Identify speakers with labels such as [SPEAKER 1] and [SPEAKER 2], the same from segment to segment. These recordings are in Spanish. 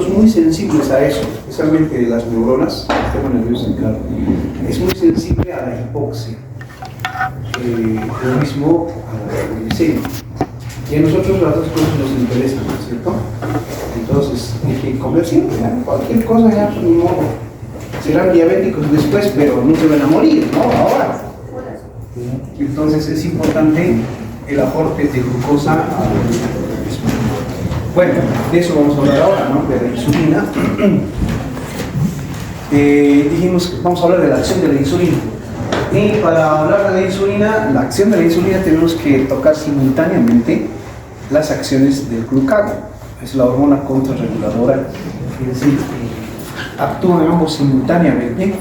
[SPEAKER 1] muy sensibles a eso, especialmente las neuronas, el sistema nervioso central, es muy sensible a la hipoxia, lo mismo a la glicemia. Y a nosotros las dos cosas nos interesan, ¿no es cierto? Entonces, hay que comer siempre, ¿no? Cualquier cosa ya, ni modo. Serán diabéticos después, pero no se van a morir, ¿no? Ahora. Entonces, es importante el aporte de glucosa al organismo. Bueno, de eso vamos a hablar ahora, ¿no? De la insulina. Dijimos que vamos a hablar de la acción de la insulina. Y para hablar de la insulina, la acción de la insulina, tenemos que tocar simultáneamente las acciones del glucagón. Es la hormona contrarreguladora, es decir, actúan ambos simultáneamente,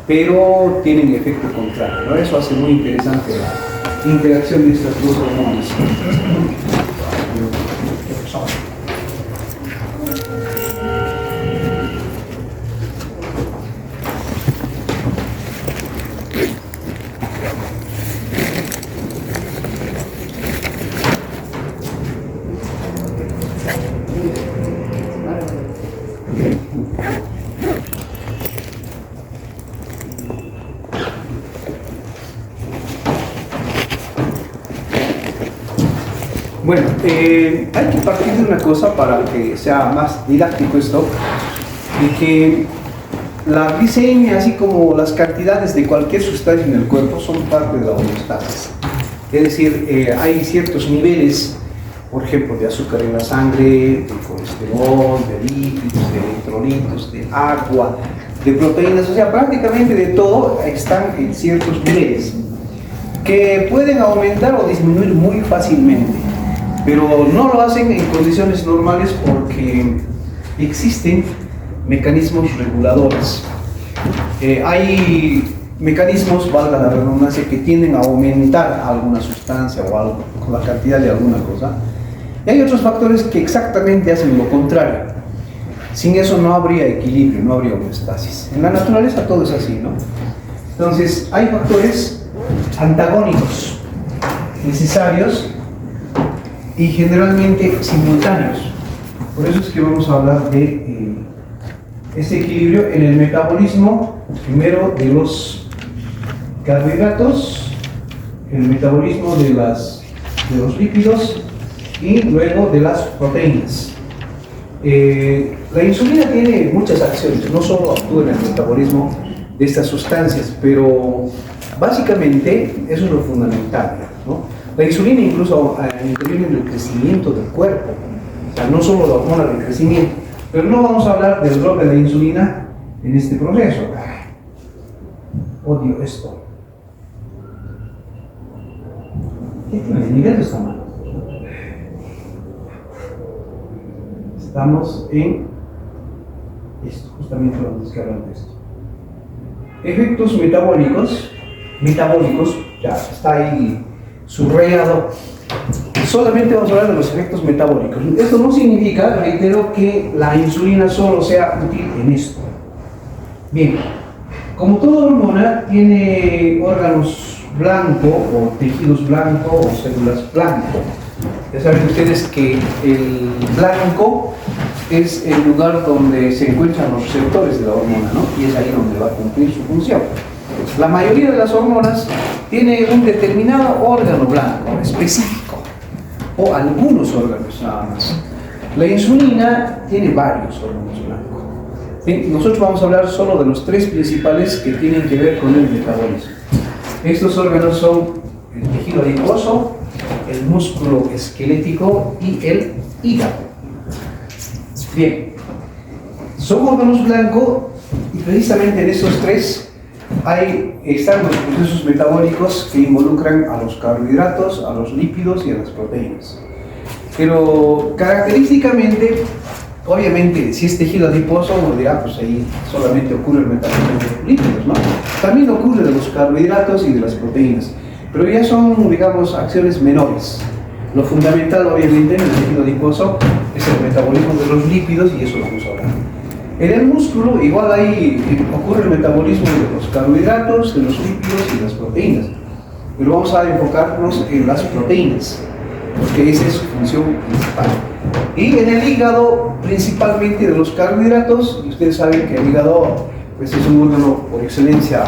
[SPEAKER 1] pero tienen efecto contrario, ¿no? Eso hace muy interesante la interacción de estas dos hormonas. Bueno, hay que partir de una cosa para que sea más didáctico esto, de que la glicemia, así como las cantidades de cualquier sustancia en el cuerpo, son parte de la homeostasis. Es decir, hay ciertos niveles, por ejemplo, de azúcar en la sangre, de colesterol, de lípidos, de electrolitos, de agua, de proteínas, o sea, prácticamente de todo están en ciertos niveles que pueden aumentar o disminuir muy fácilmente. Pero no lo hacen en condiciones normales porque existen mecanismos reguladores. Hay mecanismos, valga la redundancia, que tienden a aumentar alguna sustancia o algo, con la cantidad de alguna cosa. Y hay otros factores que exactamente hacen lo contrario. Sin eso no habría equilibrio, no habría homeostasis. En la naturaleza todo es así, ¿no? Entonces, hay factores antagónicos necesarios y generalmente simultáneos. Por eso es que vamos a hablar de este equilibrio en el metabolismo, primero de los carbohidratos, el metabolismo de los lípidos y luego de las proteínas. La insulina tiene muchas acciones, no solo actúa en el metabolismo de estas sustancias, pero básicamente eso es lo fundamental, ¿no? La insulina incluso interviene en el crecimiento del cuerpo, o sea, no solo la hormona del crecimiento, pero no vamos a hablar del rol de la insulina en este proceso. Odio esto. ¿Qué tiene? Mirando esta mano. Estamos en esto, justamente vamos a hablar de esto. Efectos metabólicos, ya está ahí subrayado. Solamente vamos a hablar de los efectos metabólicos. Esto no significa, reitero, que la insulina solo sea útil en esto. Bien, como toda hormona tiene órganos blanco o tejidos blanco o células blanco. Ya saben ustedes que el blanco es el lugar donde se encuentran los receptores de la hormona, ¿no? Y es ahí donde va a cumplir su función. La mayoría de las hormonas tiene un determinado órgano blanco específico o algunos órganos nada más. La insulina tiene varios órganos blancos. ¿Sí? Nosotros vamos a hablar solo de los tres principales que tienen que ver con el metabolismo. Estos órganos son el tejido adiposo, el músculo esquelético y el hígado. Bien, son órganos blancos y precisamente en esos tres están los procesos metabólicos que involucran a los carbohidratos, a los lípidos y a las proteínas. Pero característicamente, obviamente, si es tejido adiposo, uno dirá, pues ahí solamente ocurre el metabolismo de los lípidos, ¿no? También ocurre de los carbohidratos y de las proteínas, pero ya son, digamos, acciones menores. Lo fundamental, obviamente, en el tejido adiposo es el metabolismo de los lípidos y eso lo vamos a hablar. En el músculo, igual ahí ocurre el metabolismo de los carbohidratos, de los lípidos y las proteínas. Pero vamos a enfocarnos en las proteínas. porque esa es su función principal. Y en el hígado, principalmente de los carbohidratos, y ustedes saben que el hígado pues, es un órgano por excelencia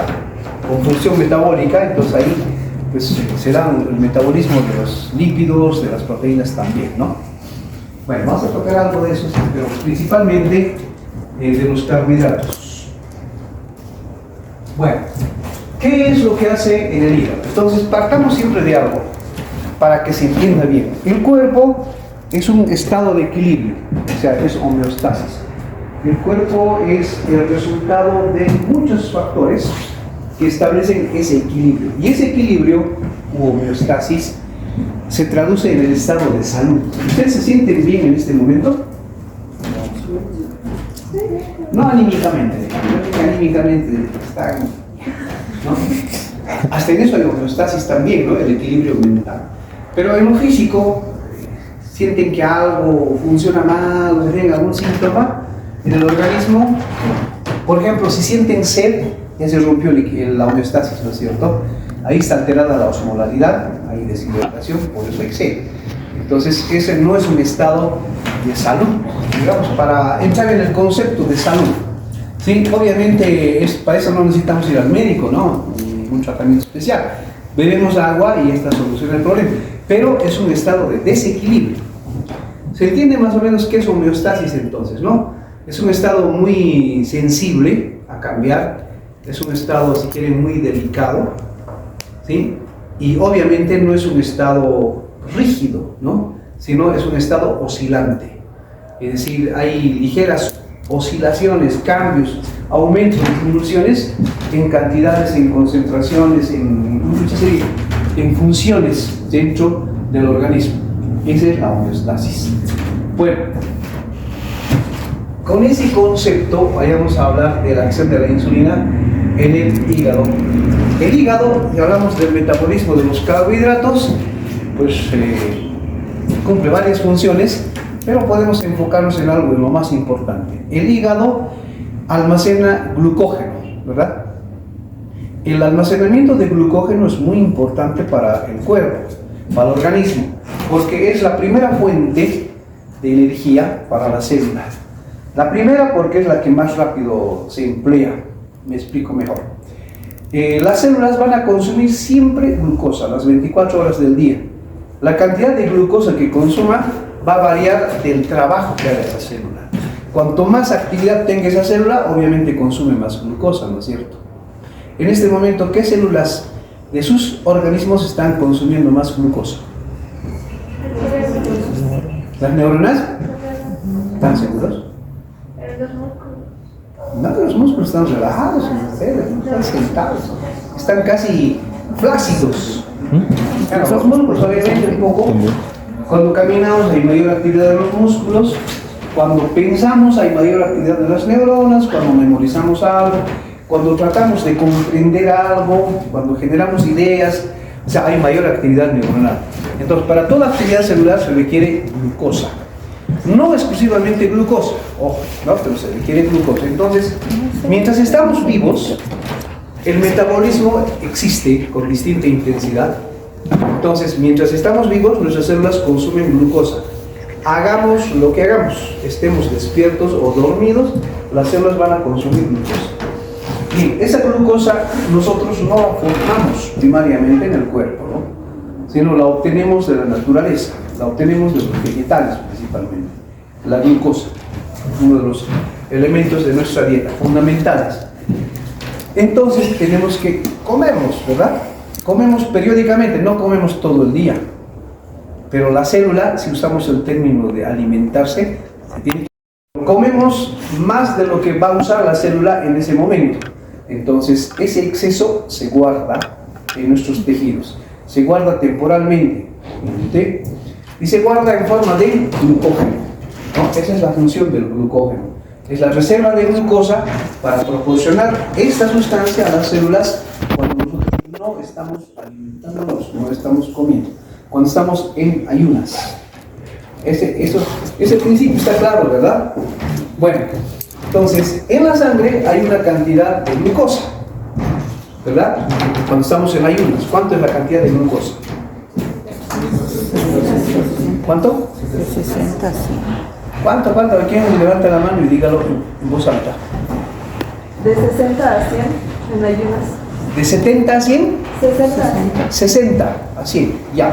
[SPEAKER 1] con función metabólica, entonces ahí pues, será el metabolismo de los lípidos, de las proteínas también, ¿no? Bueno, vamos a tocar algo de eso, pero principalmente de los carbohidratos. Bueno, ¿qué es lo que hace en el hígado? Entonces, partamos siempre de algo, para que se entienda bien. El cuerpo es un estado de equilibrio, o sea, es homeostasis. El cuerpo es el resultado de muchos factores que establecen ese equilibrio. Y ese equilibrio, u homeostasis, se traduce en el estado de salud. ¿Ustedes se sienten bien en este momento? No anímicamente, anímicamente están, ¿no? Hasta en eso hay homeostasis también, ¿no? El equilibrio mental. Pero en lo físico, sienten que algo funciona mal, o tienen algún síntoma en el organismo. Por ejemplo, si sienten sed, ya se rompió la homeostasis, ¿no es cierto? Ahí está alterada la osmolaridad, hay deshidratación, por eso hay sed. Entonces, ese no es un estado de salud, digamos, para entrar en el concepto de salud. Sí, obviamente, para eso no necesitamos ir al médico, ¿no? Un tratamiento especial. Bebemos agua y esta soluciona el problema. Pero es un estado de desequilibrio. ¿Se entiende más o menos qué es homeostasis entonces, no? Es un estado muy sensible a cambiar, es un estado, si quieren, muy delicado, ¿sí? Y obviamente no es un estado rígido, ¿no? Sino es un estado oscilante. Es decir, hay ligeras oscilaciones, cambios, aumentos, disminuciones en cantidades, en concentraciones, en funciones dentro del organismo. Esa es la homeostasis. Bueno, con ese concepto vayamos a hablar de la acción de la insulina en el hígado. El hígado, y hablamos del metabolismo de los carbohidratos, pues cumple varias funciones, pero podemos enfocarnos en algo de lo más importante. El hígado almacena glucógeno, ¿verdad? El almacenamiento de glucógeno es muy importante para el cuerpo, para el organismo, porque es la primera fuente de energía para la célula. La primera porque es la que más rápido se emplea. Me explico mejor. Las células van a consumir siempre glucosa, las 24 horas del día. La cantidad de glucosa que consuma va a variar del trabajo que haga esa célula. Cuanto más actividad tenga esa célula, obviamente consume más glucosa, ¿no es cierto? En este momento, ¿qué células de sus organismos están consumiendo más glucosa? ¿Las neuronas? ¿Están seguros? No, los músculos están relajados, están sentados, están casi flácidos. Claro, los músculos obviamente un poco, cuando caminamos hay mayor actividad de los músculos, cuando pensamos hay mayor actividad de las neuronas, cuando memorizamos algo, cuando tratamos de comprender algo, cuando generamos ideas, o sea, hay mayor actividad neuronal. Entonces, para toda actividad celular se requiere glucosa. No exclusivamente glucosa, ojo, ¿no? Pero se requiere glucosa. Entonces, mientras estamos vivos, el metabolismo existe con distinta intensidad. Entonces, mientras estamos vivos, nuestras células consumen glucosa. Hagamos lo que hagamos, estemos despiertos o dormidos, las células van a consumir glucosa. Bien, esa glucosa nosotros no la formamos primariamente en el cuerpo, ¿no? Sino la obtenemos de la naturaleza, la obtenemos de los vegetales principalmente. La glucosa, uno de los elementos de nuestra dieta fundamentales. Entonces tenemos que comerlos, ¿verdad? Comemos periódicamente, no comemos todo el día. Pero la célula, si usamos el término de alimentarse, se tiene que... comemos más de lo que va a usar la célula en ese momento. Entonces ese exceso se guarda en nuestros tejidos, se guarda temporalmente, ¿sí? Y se guarda en forma de glucógeno, ¿no? Esa es la función del glucógeno, es la reserva de glucosa para proporcionar esta sustancia a las células cuando nosotros no estamos alimentándonos, no estamos comiendo, cuando estamos en ayunas. Ese principio está claro, ¿verdad? Bueno, entonces en la sangre hay una cantidad de glucosa, ¿verdad? Cuando estamos en ayunas, ¿cuánto es la cantidad de glucosa? ¿Cuánto?
[SPEAKER 2] De 60 a 100.
[SPEAKER 1] ¿Cuánto? ¿Quién levanta la mano y dígalo en voz alta?
[SPEAKER 3] De 60 a 100 en ayunas.
[SPEAKER 1] ¿De 70 a 100?
[SPEAKER 3] 60.
[SPEAKER 1] 60 a 100, ya.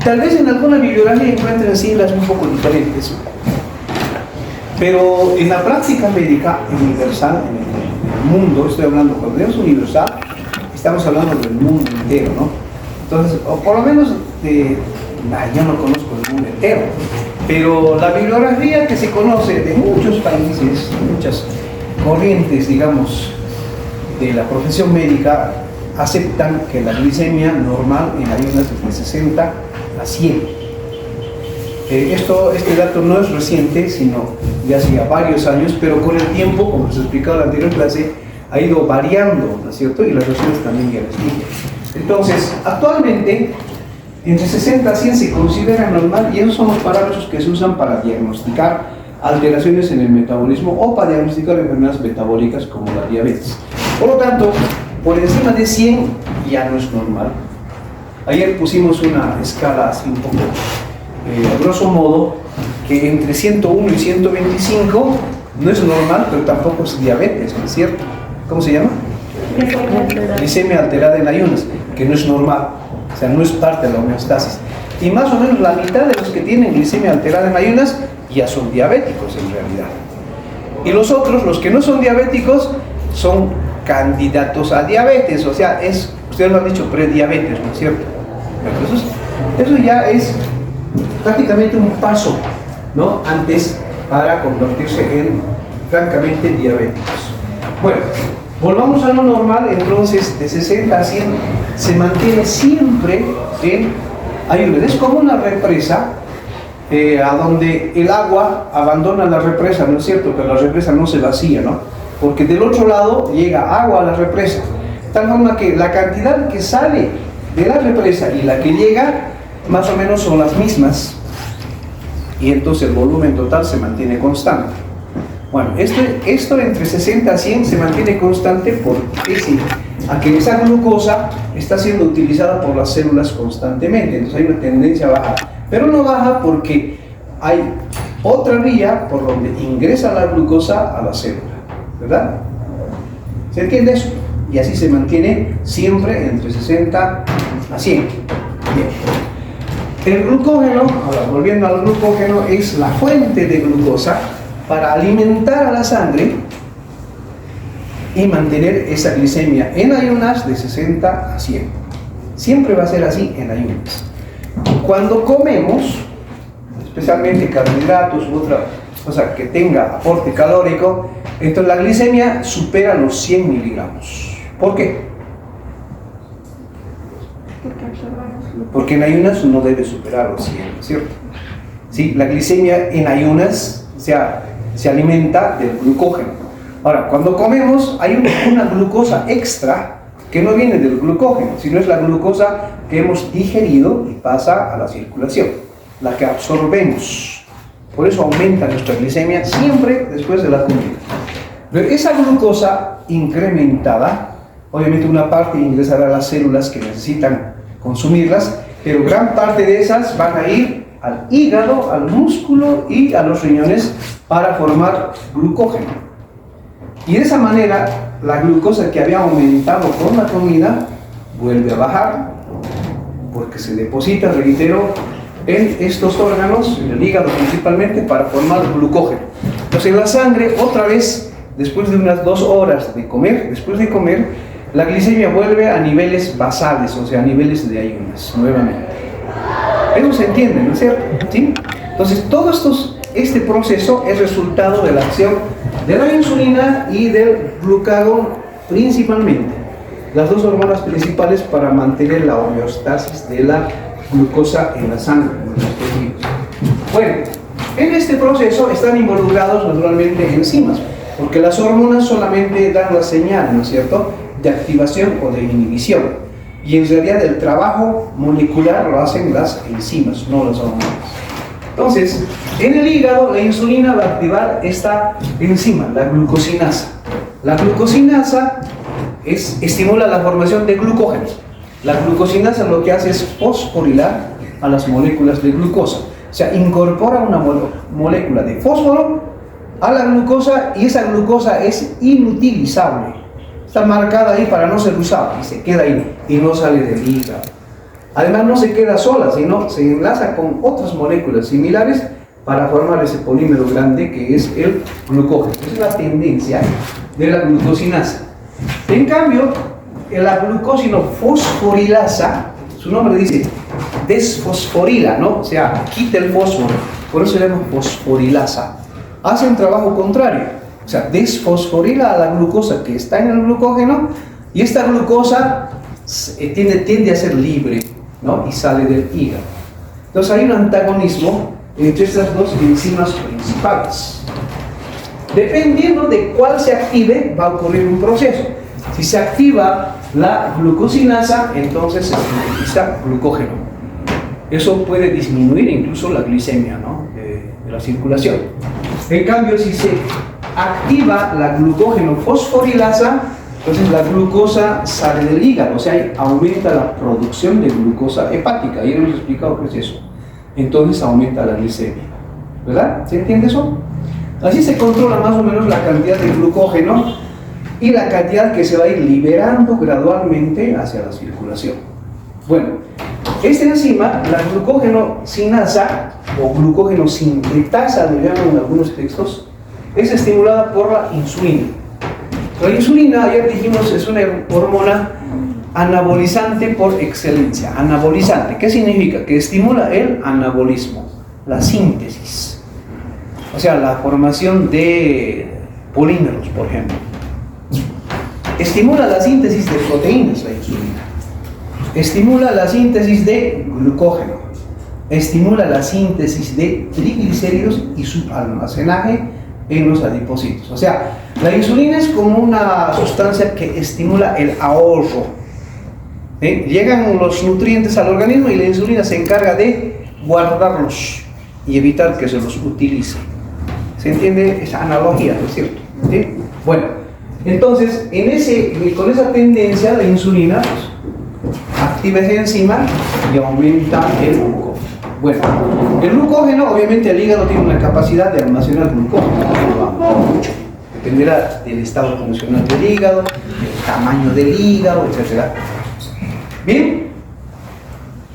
[SPEAKER 1] Tal vez en alguna bibliografía encuentren siglas un poco diferentes. Pero en la práctica médica universal, en el mundo, estoy hablando, cuando tenemos universal, estamos hablando del mundo entero, ¿no? Entonces, o por lo menos, yo no conozco el mundo entero, pero la bibliografía que se conoce de muchos países, muchas corrientes, digamos, de la profesión médica, aceptan que la glicemia normal en ayunas es de 60 a 100. Este dato no es reciente, sino de hace ya varios años, pero con el tiempo, como se explicaba en la anterior clase, ha ido variando, ¿no es cierto? Y las razones también ya les dije. Entonces, actualmente, entre 60 a 100 se considera normal y esos son los parámetros que se usan para diagnosticar alteraciones en el metabolismo o para diagnosticar enfermedades metabólicas como la diabetes. Por lo tanto, por encima de 100 ya no es normal. Ayer pusimos una escala así un poco, a grosso modo, que entre 101 y 125 no es normal, pero tampoco es diabetes, ¿no es cierto? ¿Cómo se llama? Glicemia alterada en ayunas, que no es normal, o sea, no es parte de la homeostasis. Y más o menos la mitad de los que tienen glicemia alterada en ayunas ya son diabéticos en realidad. Y los otros, los que no son diabéticos, son candidatos a diabetes, o sea, ustedes lo han dicho, prediabetes, ¿no es cierto? Entonces, eso ya es prácticamente un paso, ¿no? Antes para convertirse en francamente diabéticos. Bueno, volvamos a lo normal. Entonces de 60 a 100 se mantiene siempre en ayunas. Es como una represa a donde el agua abandona la represa, ¿no es cierto? Pero la represa no se vacía, ¿no? Porque del otro lado llega agua a la represa, de tal forma que la cantidad que sale de la represa y la que llega más o menos son las mismas, y entonces el volumen total se mantiene constante. Bueno, esto entre 60 a 100 se mantiene constante porque a que esa glucosa está siendo utilizada por las células constantemente, entonces hay una tendencia a bajar, pero no baja porque hay otra vía por donde ingresa la glucosa a la célula, ¿verdad? ¿Se entiende eso? Y así se mantiene siempre entre 60 a 100. Bien. El glucógeno, ahora volviendo al glucógeno, es la fuente de glucosa para alimentar a la sangre y mantener esa glicemia en ayunas de 60 a 100. Siempre va a ser así en ayunas. Cuando comemos, especialmente carbohidratos u otra cosa que tenga aporte calórico, entonces la glicemia supera los 100 miligramos. ¿Por qué? Porque en ayunas no debe superar los 100, ¿cierto? ¿Sí? La glicemia en ayunas se alimenta del glucógeno. Ahora, cuando comemos hay una glucosa extra que no viene del glucógeno, sino es la glucosa que hemos digerido y pasa a la circulación, la que absorbemos. Por eso aumenta nuestra glicemia siempre después de la comida. Pero esa glucosa incrementada, obviamente una parte ingresará a las células que necesitan consumirlas, pero gran parte de esas van a ir al hígado, al músculo y a los riñones para formar glucógeno. Y de esa manera, la glucosa que había aumentado con la comida vuelve a bajar, porque se deposita, reitero, en estos órganos, en el hígado principalmente, para formar glucógeno. Entonces en la sangre, otra vez, después de unas 2 horas de comer, la glicemia vuelve a niveles basales, o sea, a niveles de ayunas, nuevamente. Eso se entiende, ¿no es cierto? ¿Sí? Entonces, este proceso es resultado de la acción de la insulina y del glucagón principalmente, las dos hormonas principales para mantener la homeostasis de la glucosa en la sangre, en los tejidos. Bueno, en este proceso están involucrados naturalmente enzimas, porque las hormonas solamente dan la señal, ¿no es cierto?, de activación o de inhibición, y en realidad el trabajo molecular lo hacen las enzimas, no las hormonas. Entonces, en el hígado la insulina va a activar esta enzima, la glucosinasa. La glucosinasa estimula la formación de glucógenos. La glucosinasa lo que hace es fosforilar a las moléculas de glucosa. O sea, incorpora una molécula de fósforo a la glucosa y esa glucosa es inutilizable. Está marcada ahí para no ser usada y se queda ahí y no sale del hígado. Además no se queda sola, sino se enlaza con otras moléculas similares para formar ese polímero grande que es el glucógeno. Esa es la tendencia de la glucosinasa. En cambio, la glucosinofosforilasa, su nombre dice desfosforila, ¿no? O sea, quita el fósforo, por eso se llama fosforilasa. Hace un trabajo contrario, o sea, desfosforila a la glucosa que está en el glucógeno y esta glucosa tiende a ser libre, ¿no? Y sale del hígado. Entonces hay un antagonismo entre estas dos enzimas principales. Dependiendo de cuál se active, va a ocurrir un proceso. Si se activa la glucosinasa, entonces se sintetiza glucógeno. Eso puede disminuir incluso la glicemia, ¿no? de la circulación. En cambio, si se activa la glucógeno fosforilasa, entonces la glucosa sale del hígado, o sea, aumenta la producción de glucosa hepática. Ya hemos explicado qué es eso. Entonces aumenta la glicemia, ¿verdad? ¿Se entiende eso? Así se controla más o menos la cantidad de glucógeno y la cantidad que se va a ir liberando gradualmente hacia la circulación. Bueno, esta enzima, la glucógeno-sinasa o glucógeno-sintetasa, lo llaman en algunos textos, es estimulada por la insulina. La insulina, ayer dijimos, es una hormona anabolizante por excelencia. Anabolizante, ¿qué significa? Que estimula el anabolismo, la síntesis. O sea, la formación de polímeros, por ejemplo. Estimula la síntesis de proteínas, la insulina. Estimula la síntesis de glucógeno. Estimula la síntesis de triglicéridos y su almacenaje en los adipocitos. O sea, la insulina es como una sustancia que estimula el ahorro. Llegan los nutrientes al organismo y la insulina se encarga de guardarlos y evitar que se los utilice. ¿Se entiende esa analogía, no es cierto? ¿Sí? Bueno, entonces, con esa tendencia, la insulina activa esa enzima y aumenta el glucógeno. Bueno, el glucógeno, obviamente el hígado tiene una capacidad de almacenar glucógeno, no va mucho. Dependerá del estado funcional del hígado, del tamaño del hígado, etc. Bien,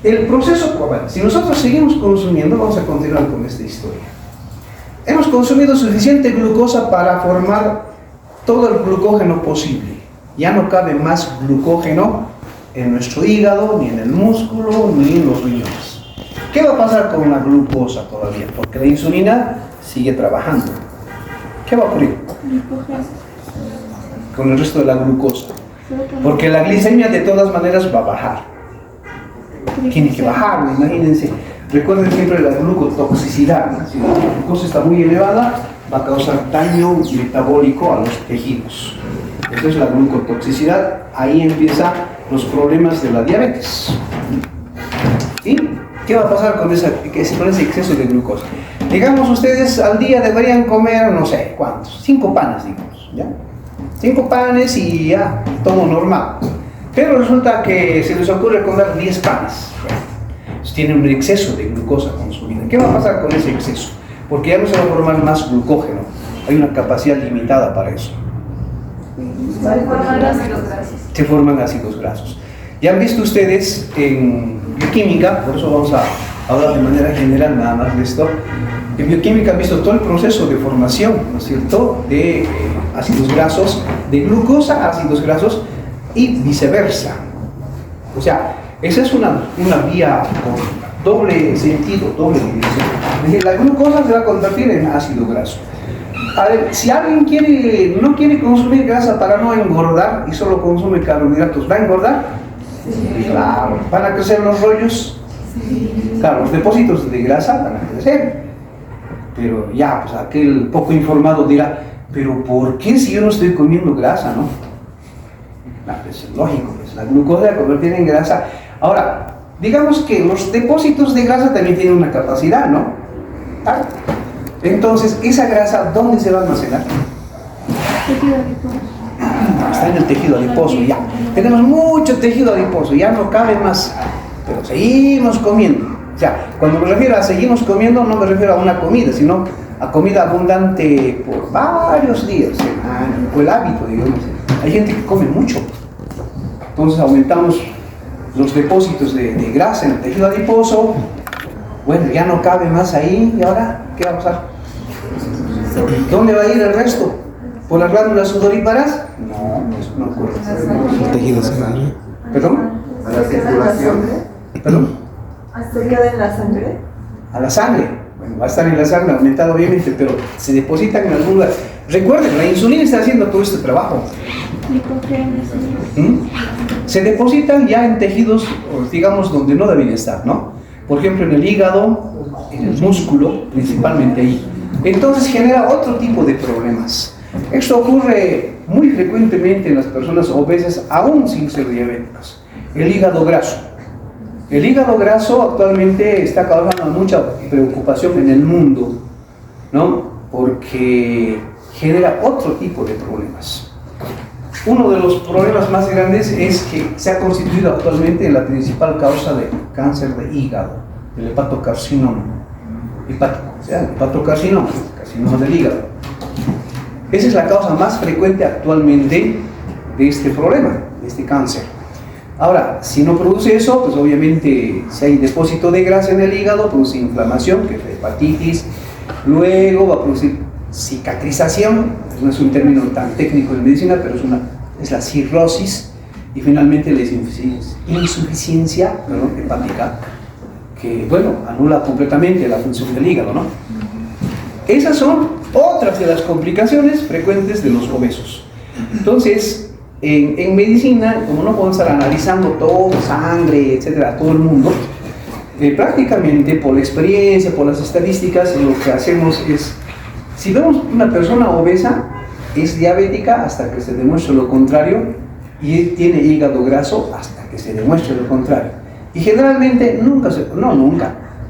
[SPEAKER 1] el proceso, bueno, si nosotros seguimos consumiendo, vamos a continuar con esta historia. Hemos consumido suficiente glucosa para formar todo el glucógeno posible. Ya no cabe más glucógeno en nuestro hígado, ni en el músculo, ni en los riñones. ¿Qué va a pasar con la glucosa todavía? Porque la insulina sigue trabajando. ¿Qué va a ocurrir con el resto de la glucosa? Porque la glicemia de todas maneras va a bajar. Tiene que bajar, imagínense. Recuerden siempre la glucotoxicidad, ¿no? Si la glucosa está muy elevada, va a causar daño metabólico a los tejidos. Entonces la glucotoxicidad, ahí empiezan los problemas de la diabetes. ¿Sí? ¿Qué va a pasar con ese exceso de glucosa? Digamos, ustedes al día deberían comer, no sé, ¿cuántos? 5 panes, digamos, ¿ya? 5 panes y ya, todo normal. Pero resulta que se les ocurre comer 10 panes. Entonces tienen un exceso de glucosa consumida. ¿Qué va a pasar con ese exceso? Porque ya no se va a formar más glucógeno. Hay una capacidad limitada para eso. Se forman ácidos grasos. Ya han visto ustedes en bioquímica, por eso vamos a hablar de manera general nada más de esto. En bioquímica han visto todo el proceso de formación, ¿no es cierto?, de ácidos grasos, de glucosa a ácidos grasos y viceversa. O sea, esa es una vía con doble sentido, doble dirección. Es decir, la glucosa se va a convertir en ácido graso. A ver, si alguien no quiere consumir grasa para no engordar y solo consume carbohidratos, ¿va a engordar? Sí. Claro. ¿Van a crecer los rollos? Sí. Claro, los depósitos de grasa van a crecer. Pero ya, pues aquel poco informado dirá, ¿pero por qué si yo no estoy comiendo grasa, no? Es lógico, pues la glucosa la convertir en grasa. Ahora, digamos que los depósitos de grasa también tienen una capacidad, ¿no? ¿Ah? Entonces, esa grasa, ¿dónde se va a almacenar? Está en el tejido adiposo, ya. Tenemos mucho tejido adiposo, ya no cabe más. Pero seguimos comiendo. O sea, cuando me refiero a seguimos comiendo, no me refiero a una comida, sino a comida abundante por varios días, o el hábito, digamos. Hay gente que come mucho, entonces aumentamos los depósitos de grasa en el tejido adiposo. Bueno, ya no cabe más ahí, ¿y ahora qué va a pasar? ¿Dónde va a ir el resto? ¿Por las glándulas sudoríparas? No, eso no ocurre.
[SPEAKER 2] El tejido sanguíneo.
[SPEAKER 1] ¿Perdón?
[SPEAKER 4] A la circulación.
[SPEAKER 1] ¿Perdón?
[SPEAKER 3] ¿Se queda en la sangre?
[SPEAKER 1] A la sangre. Bueno, va a estar en la sangre aumentado obviamente, pero se depositan en algún lugar. Recuerden, la insulina está haciendo todo este trabajo. Se depositan ya en tejidos, digamos, donde no deben estar, ¿no? Por ejemplo, en el hígado, en el músculo, principalmente ahí. Entonces genera otro tipo de problemas. Esto ocurre muy frecuentemente en las personas obesas, aún sin ser diabéticas. El hígado graso. El hígado graso actualmente está causando mucha preocupación en el mundo, ¿no? Porque genera otro tipo de problemas. Uno de los problemas más grandes es que se ha constituido actualmente en la principal causa de cáncer de hígado, el hepatocarcinoma. Hepático, o sea, el hepatocarcinoma, carcinoma del hígado. Esa es la causa más frecuente actualmente de este problema, de este cáncer. Ahora, si no produce eso, pues obviamente si hay depósito de grasa en el hígado, produce inflamación, que es la hepatitis, luego va a producir cicatrización, no es un término tan técnico en medicina, pero es la cirrosis, y finalmente la insuficiencia hepática, que, bueno, anula completamente la función del hígado, ¿no? Esas son otras de las complicaciones frecuentes de los obesos. Entonces, en medicina, como no podemos estar analizando todo, sangre, etcétera, todo el mundo, prácticamente por la experiencia, por las estadísticas, lo que hacemos es, si vemos una persona obesa, es diabética hasta que se demuestre lo contrario, y tiene hígado graso hasta que se demuestre lo contrario. Y generalmente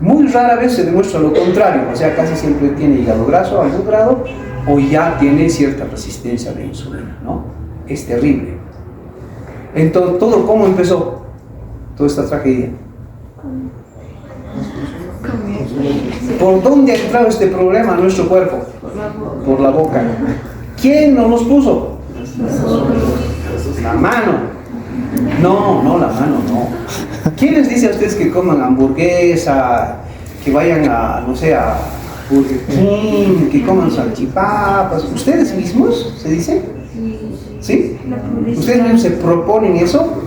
[SPEAKER 1] muy rara vez se demuestra lo contrario, o sea, casi siempre tiene hígado graso a algún grado, o ya tiene cierta resistencia a la insulina, ¿no? Es terrible. Entonces, ¿cómo empezó toda esta tragedia? ¿Por dónde ha entrado este problema a nuestro cuerpo? Por la boca. ¿Quién nos los puso? La mano. No, la mano no. ¿Quién les dice a ustedes que coman hamburguesa, que vayan a, no sé, a Burger King, que coman salchipapas? ¿Ustedes mismos se dicen? ¿Sí? ¿Ustedes mismos se proponen eso?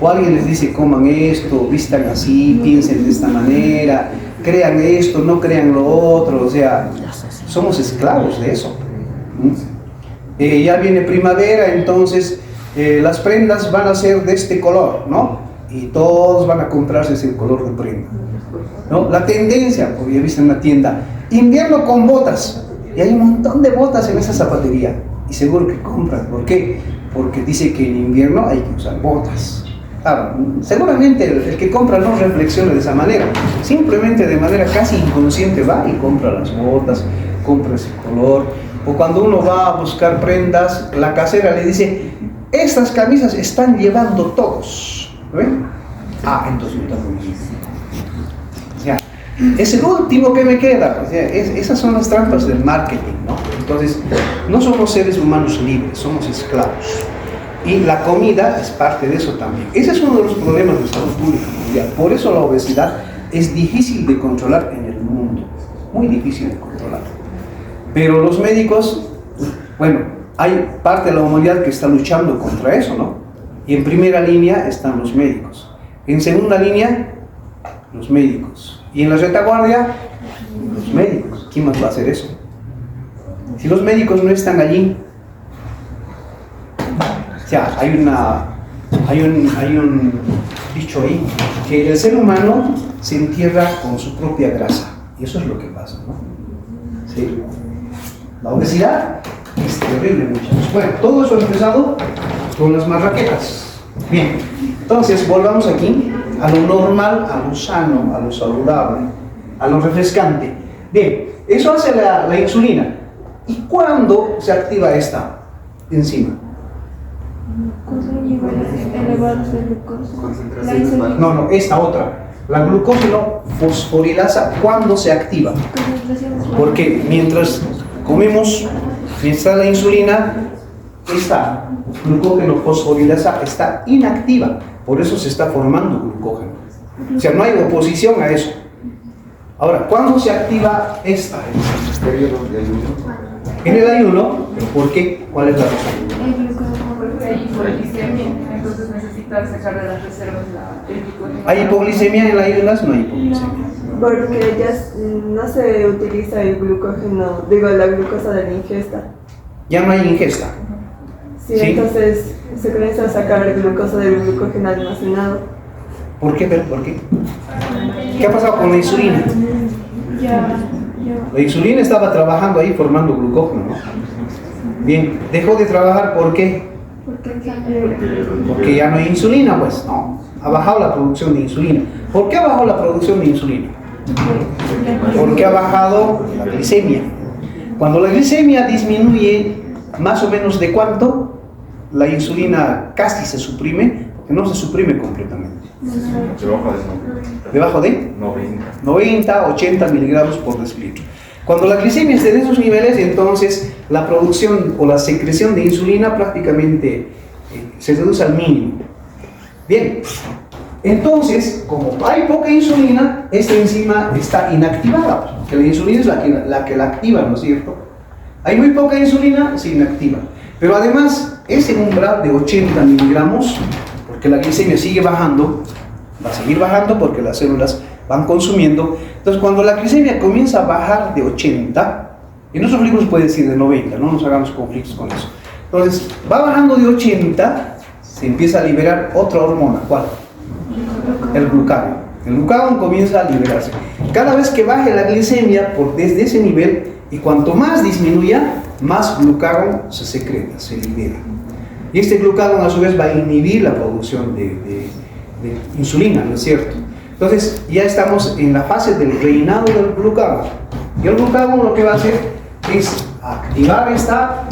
[SPEAKER 1] ¿O alguien les dice coman esto, vistan así, piensen de esta manera, crean esto, no crean lo otro? O sea, somos esclavos de eso. Ya viene primavera, entonces las prendas van a ser de este color, ¿no? Y todos van a comprarse ese color de prenda, ¿no? La tendencia, porque ya viste en la tienda, invierno con botas, y hay un montón de botas en esa zapatería, y seguro que compran. ¿Por qué? Porque dice que en invierno hay que usar botas. Claro, seguramente el que compra no reflexiona de esa manera, simplemente de manera casi inconsciente va y compra las botas, compra ese color. O cuando uno va a buscar prendas, la casera le dice, estas camisas están llevando todos, ¿ven? Entonces yo también. O sea, es el último que me queda. O sea, esas son las trampas del marketing, ¿no? Entonces, no somos seres humanos libres, somos esclavos. Y la comida es parte de eso también. Ese es uno de los problemas de salud pública mundial. Por eso la obesidad es difícil de controlar en el mundo, muy difícil de controlar. Pero los médicos, bueno, hay parte de la humanidad que está luchando contra eso, ¿no? Y en primera línea están los médicos. En segunda línea, los médicos. Y en la retaguardia, los médicos. ¿Quién más va a hacer eso? Si los médicos no están allí, o sea, hay un dicho ahí, que el ser humano se entierra con su propia grasa. Y eso es lo que pasa, ¿no? ¿Sí? La obesidad es terrible, muchachos. Bueno, todo eso ha empezado con las marraquetas. Bien, entonces volvamos aquí a lo normal, a lo sano, a lo saludable, a lo refrescante. Bien, eso hace la insulina. ¿Y cuándo se activa esta enzima?
[SPEAKER 4] Concentración.
[SPEAKER 1] No, esta otra. La glucógeno fosforilasa, ¿cuándo se activa? Porque mientras comemos, mientras la insulina, esta glucógeno fosforilasa está inactiva. Por eso se está formando glucógeno. O sea, no hay oposición a eso. Ahora, ¿cuándo se activa esta? En el ayuno. ¿Por qué? ¿Cuál es la razón?
[SPEAKER 3] Porque hay hipoglicemia, entonces necesitas sacar de las reservas el glucógeno.
[SPEAKER 1] ¿Hay hipoglicemia en las ayunas? No hay hipoglicemia.
[SPEAKER 3] Porque ya no se utiliza el glucógeno, digo, la glucosa de la ingesta.
[SPEAKER 1] Ya no hay ingesta.
[SPEAKER 3] Sí,
[SPEAKER 1] ¿Sí?
[SPEAKER 3] entonces se comienza a sacar glucosa del glucógeno almacenado.
[SPEAKER 1] ¿Por qué? ¿Por qué? ¿Qué ha pasado con la insulina? La insulina estaba trabajando ahí formando glucógeno, ¿no? Bien, dejó de trabajar, ¿por qué? Porque ya no hay insulina, pues, no. Ha bajado la producción de insulina. ¿Por qué ha bajado la producción de insulina? Porque ha bajado la glicemia. Cuando la glicemia disminuye, más o menos ¿de cuánto? La insulina casi se suprime, porque no se suprime completamente. ¿Debajo de? 90, 80 miligramos por decilitro. Cuando la glicemia esté en esos niveles, entonces la producción o la secreción de insulina prácticamente se reduce al mínimo. Bien, entonces, como hay poca insulina, esta enzima está inactivada, porque la insulina es la que la activa, ¿no es cierto? Hay muy poca insulina, se inactiva. Pero además, ese umbral de 80 miligramos, porque la glicemia sigue bajando, va a seguir bajando porque las células van consumiendo. Entonces, cuando la glicemia comienza a bajar de 80, en otros libros puede decir de 90, no nos hagamos conflictos con eso. Entonces, va bajando de 80, se empieza a liberar otra hormona. ¿Cuál? El glucagón. El glucagón comienza a liberarse. Cada vez que baje la glicemia desde ese nivel, y cuanto más disminuya, más glucagón se secreta, se libera. Y este glucagón a su vez va a inhibir la producción de insulina, ¿no es cierto? Entonces ya estamos en la fase del reinado del glucagón. Y el glucagón lo que va a hacer es activar esta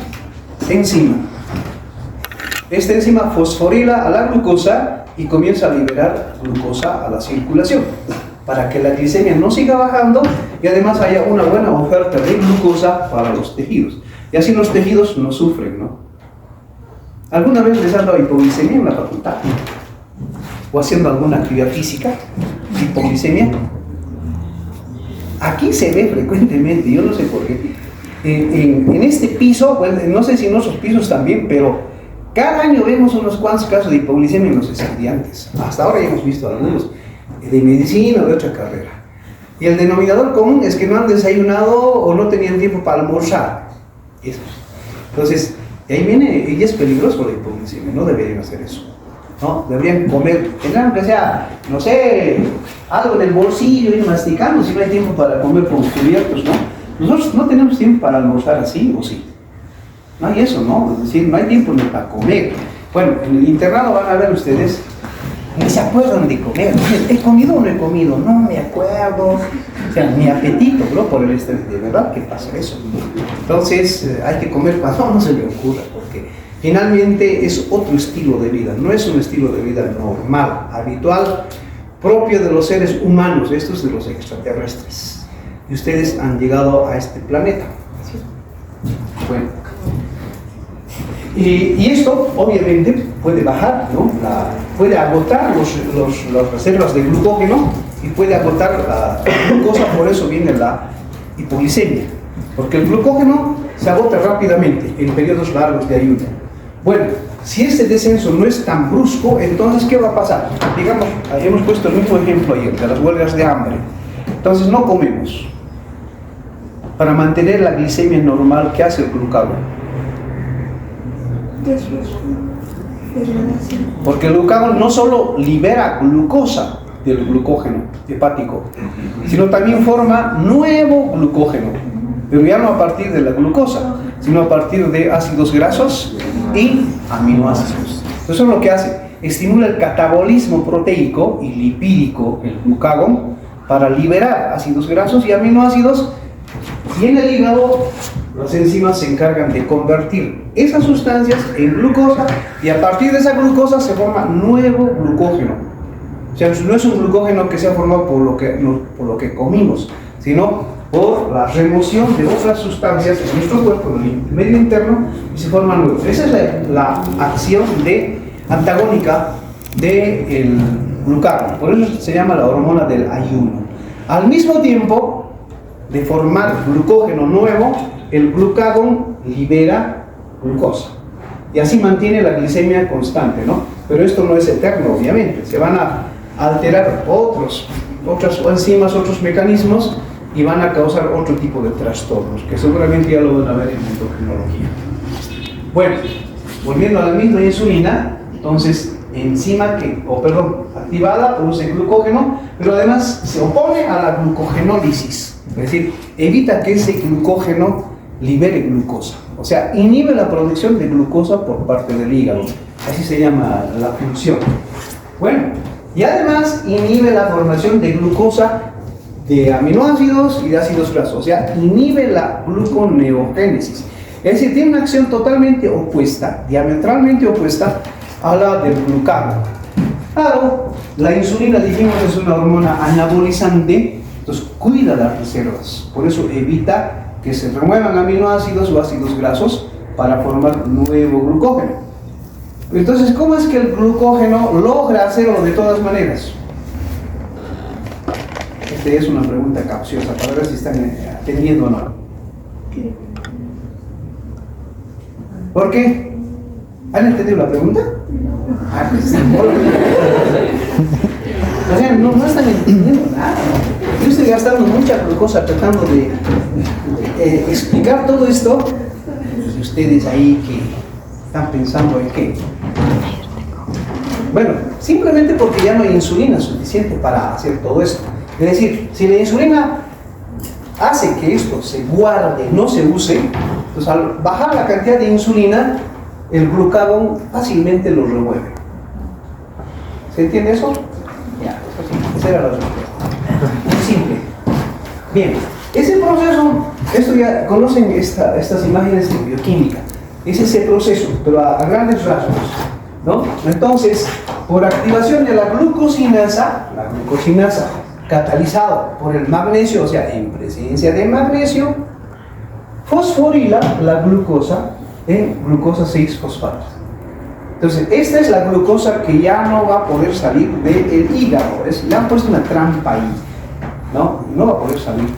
[SPEAKER 1] enzima. Esta enzima fosforila a la glucosa y comienza a liberar glucosa a la circulación, para que la glicemia no siga bajando y además haya una buena oferta de glucosa para los tejidos. Y así los tejidos no sufren, ¿no? ¿Alguna vez les han dado hipoglicemia en la facultad? ¿O haciendo alguna actividad física? ¿Hipoglicemia? Aquí se ve frecuentemente, yo no sé por qué. En este piso, bueno, no sé si en otros pisos también, pero cada año vemos unos cuantos casos de hipoglicemia en los estudiantes. Hasta ahora ya hemos visto algunos de medicina o de otra carrera. Y el denominador común es que no han desayunado o no tenían tiempo para almorzar. Eso. Entonces, ahí viene, y es peligroso la hipoglicemia, no deberían hacer eso. ¿No? Deberían comer, tendrán que sea, no sé, algo en el bolsillo, ir masticando, si no hay tiempo para comer con cubiertos, ¿no? Nosotros no tenemos tiempo para almorzar así, ¿o sí? No hay eso, ¿no? Es decir, no hay tiempo ni para comer. Bueno, en el internado van a ver ustedes, ni se acuerdan de comer. ¿He comido o no he comido? No me acuerdo. O sea, mi apetito, ¿no? Por el estrés, de verdad que pasa eso. Entonces, hay que comer cuando no se le ocurra, porque finalmente es otro estilo de vida, no es un estilo de vida normal, habitual, propio de los seres humanos, estos de los extraterrestres. Y ustedes han llegado a este planeta. Bueno. Y esto obviamente puede bajar, ¿no? Puede agotar las reservas de glucógeno y puede agotar la glucosa, por eso viene la hipoglicemia, porque el glucógeno se agota rápidamente en periodos largos de ayuno. Bueno, si este descenso no es tan brusco, entonces ¿qué va a pasar? Digamos, hemos puesto el mismo ejemplo ayer de las huelgas de hambre. Entonces no comemos. Para mantener la glicemia normal, ¿qué hace el glucagón? Porque el glucagón no solo libera glucosa del glucógeno hepático, sino también forma nuevo glucógeno, pero ya no a partir de la glucosa, sino a partir de ácidos grasos y aminoácidos. Eso es lo que hace, estimula el catabolismo proteico y lipídico, el glucagón, para liberar ácidos grasos y aminoácidos, y en el hígado las enzimas se encargan de convertir esas sustancias en glucosa y a partir de esa glucosa se forma nuevo glucógeno. O sea, no es un glucógeno que se ha formado por lo que comimos, sino por la remoción de otras sustancias en nuestro cuerpo, en el medio interno, y se forman nuevos. Esa es la acción antagónica del glucagón. Por eso se llama la hormona del ayuno. Al mismo tiempo de formar glucógeno nuevo, el glucagón libera glucosa. Y así mantiene la glicemia constante, ¿no? Pero esto no es eterno, obviamente. Se van a alterar otras enzimas, otros mecanismos, y van a causar otro tipo de trastornos, que seguramente ya lo van a ver en endocrinología. Bueno, volviendo a la misma insulina, entonces, activada, produce glucógeno, pero además se opone a la glucogenólisis, es decir, evita que ese glucógeno libere glucosa, o sea, inhibe la producción de glucosa por parte del hígado, así se llama la función. Bueno, y además inhibe la formación de glucosa de aminoácidos y de ácidos grasos, o sea, inhibe la gluconeogénesis, es decir, tiene una acción totalmente opuesta, diametralmente opuesta a la del glucagón. Claro, la insulina, dijimos, es una hormona anabolizante, entonces cuida las reservas, por eso evita que se remuevan aminoácidos o ácidos grasos para formar nuevo glucógeno. Entonces, ¿cómo es que el glucógeno logra hacerlo de todas maneras? Esta es una pregunta capciosa para ver si están atendiendo o no. ¿Por qué? ¿Han entendido la pregunta? Ah, pues, o sea, no están entendiendo nada. Yo estoy gastando mucha glucosa tratando de explicar todo esto, y ustedes ahí que están pensando en qué. Bueno, simplemente porque ya no hay insulina suficiente para hacer todo esto. Es decir, si la insulina hace que esto se guarde, no se use, entonces al bajar la cantidad de insulina, el glucagón fácilmente lo remueve. ¿Se entiende eso? Ya, esa era la respuesta. Muy simple. Bien, ese proceso, esto ya conocen estas imágenes de bioquímica, es ese proceso, pero a grandes rasgos, ¿no? Entonces, por activación de la glucosinasa catalizado por el magnesio, o sea, en presencia de magnesio, fosforila la glucosa en glucosa 6-fosfato. Entonces, esta es la glucosa que ya no va a poder salir del hígado. Le han puesto una trampa ahí, ¿no? No va a poder salir.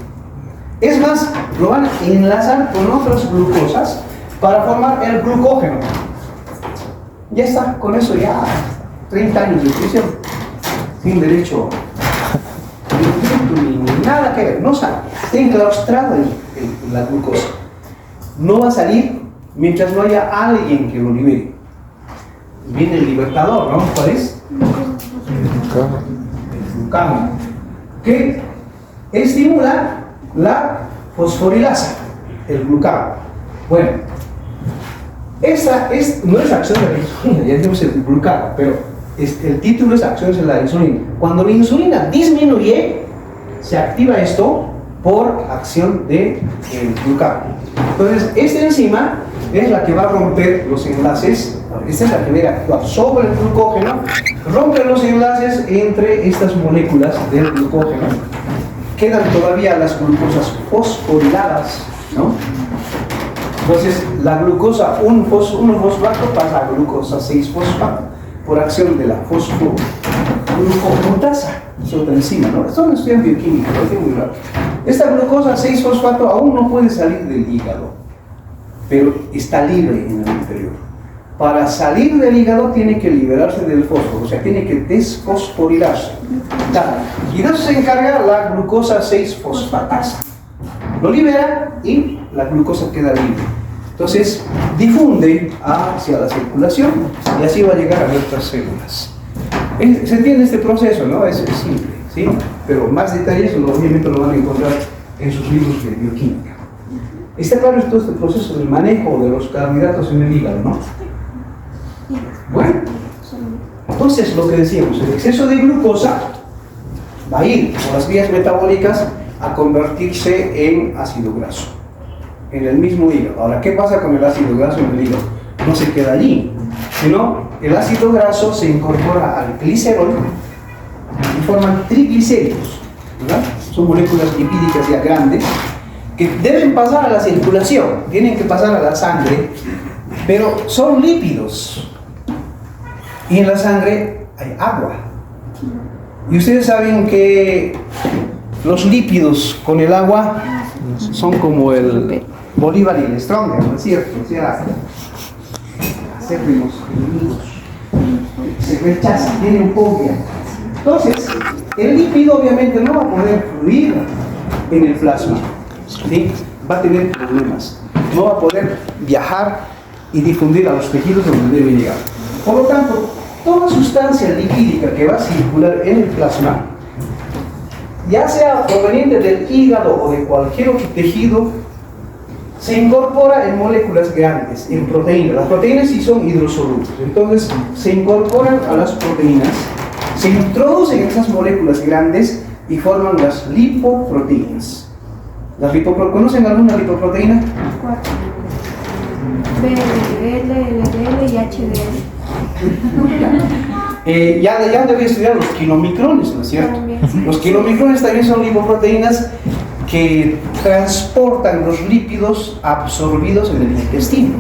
[SPEAKER 1] Es más, lo van a enlazar con otras glucosas para formar el glucógeno. Ya está, con eso ya 30 años de prisión, sin derecho ni nada que ver, no sale, está enclaustrada la glucosa. No va a salir mientras no haya alguien que lo libere. Viene el libertador, ¿no? ¿Cuál es? El glucagón, que estimula la fosforilasa, el glucagón. Bueno, esa no es acción de la insulina, ya dijimos el glucagón, pero el título es acción de la insulina. Cuando la insulina disminuye, se activa esto por acción del glucagón. Entonces, esta enzima es la que va a romper los enlaces, esta es la que va a actuar sobre el glucógeno, rompe los enlaces entre estas moléculas del glucógeno. Quedan todavía las glucosas fosforiladas, ¿no? Entonces, la glucosa 1-fosfato pasa a glucosa 6-fosfato por acción de la fosfoglucoputasa, es otra enzima, ¿no? Esto no estudia en bioquímica, es muy raro. Esta glucosa 6-fosfato aún no puede salir del hígado, pero está libre en el interior. Para salir del hígado tiene que liberarse del fósforo, o sea, tiene que desfosforilarse. Y de eso se encarga la glucosa 6-fosfatasa. Lo libera y la glucosa queda libre. Entonces, difunde hacia la circulación y así va a llegar a nuestras células. Se entiende este proceso, ¿no? Es simple, ¿sí? Pero más detalles obviamente lo van a encontrar en sus libros de bioquímica. Está claro todo este proceso del manejo de los carbohidratos en el hígado, ¿no? Bueno, entonces lo que decíamos, el exceso de glucosa va a ir por las vías metabólicas a convertirse en ácido graso en el mismo hígado. Ahora, ¿qué pasa con el ácido graso en el hígado? No se queda allí, sino el ácido graso se incorpora al glicerol y forman triglicéridos, ¿verdad? Son moléculas lipídicas ya grandes que deben pasar a la circulación, tienen que pasar a la sangre, pero son lípidos. Y en la sangre hay agua. Y ustedes saben que los lípidos con el agua son como el Bolívar y el Stronger, ¿no es cierto? O sea, acérrimos enemigos, se rechazan, tienen fobia. Entonces, el lípido obviamente no va a poder fluir en el plasma, ¿sí? Va a tener problemas, no va a poder viajar y difundir a los tejidos donde debe llegar. Por lo tanto, toda sustancia lipídica que va a circular en el plasma, ya sea proveniente del hígado o de cualquier otro tejido, se incorpora en moléculas grandes, en proteínas. Las proteínas sí son hidrosolubles, entonces se incorporan a las proteínas, se introducen en esas moléculas grandes y forman las lipoproteínas. ¿Conocen alguna lipoproteína?
[SPEAKER 4] 4. BL, LDL y HDL.
[SPEAKER 1] Ya debe estudiar los kilomicrones, ¿no es cierto?
[SPEAKER 4] También, sí.
[SPEAKER 1] Los kilomicrones también son lipoproteínas que transportan los lípidos absorbidos en el intestino.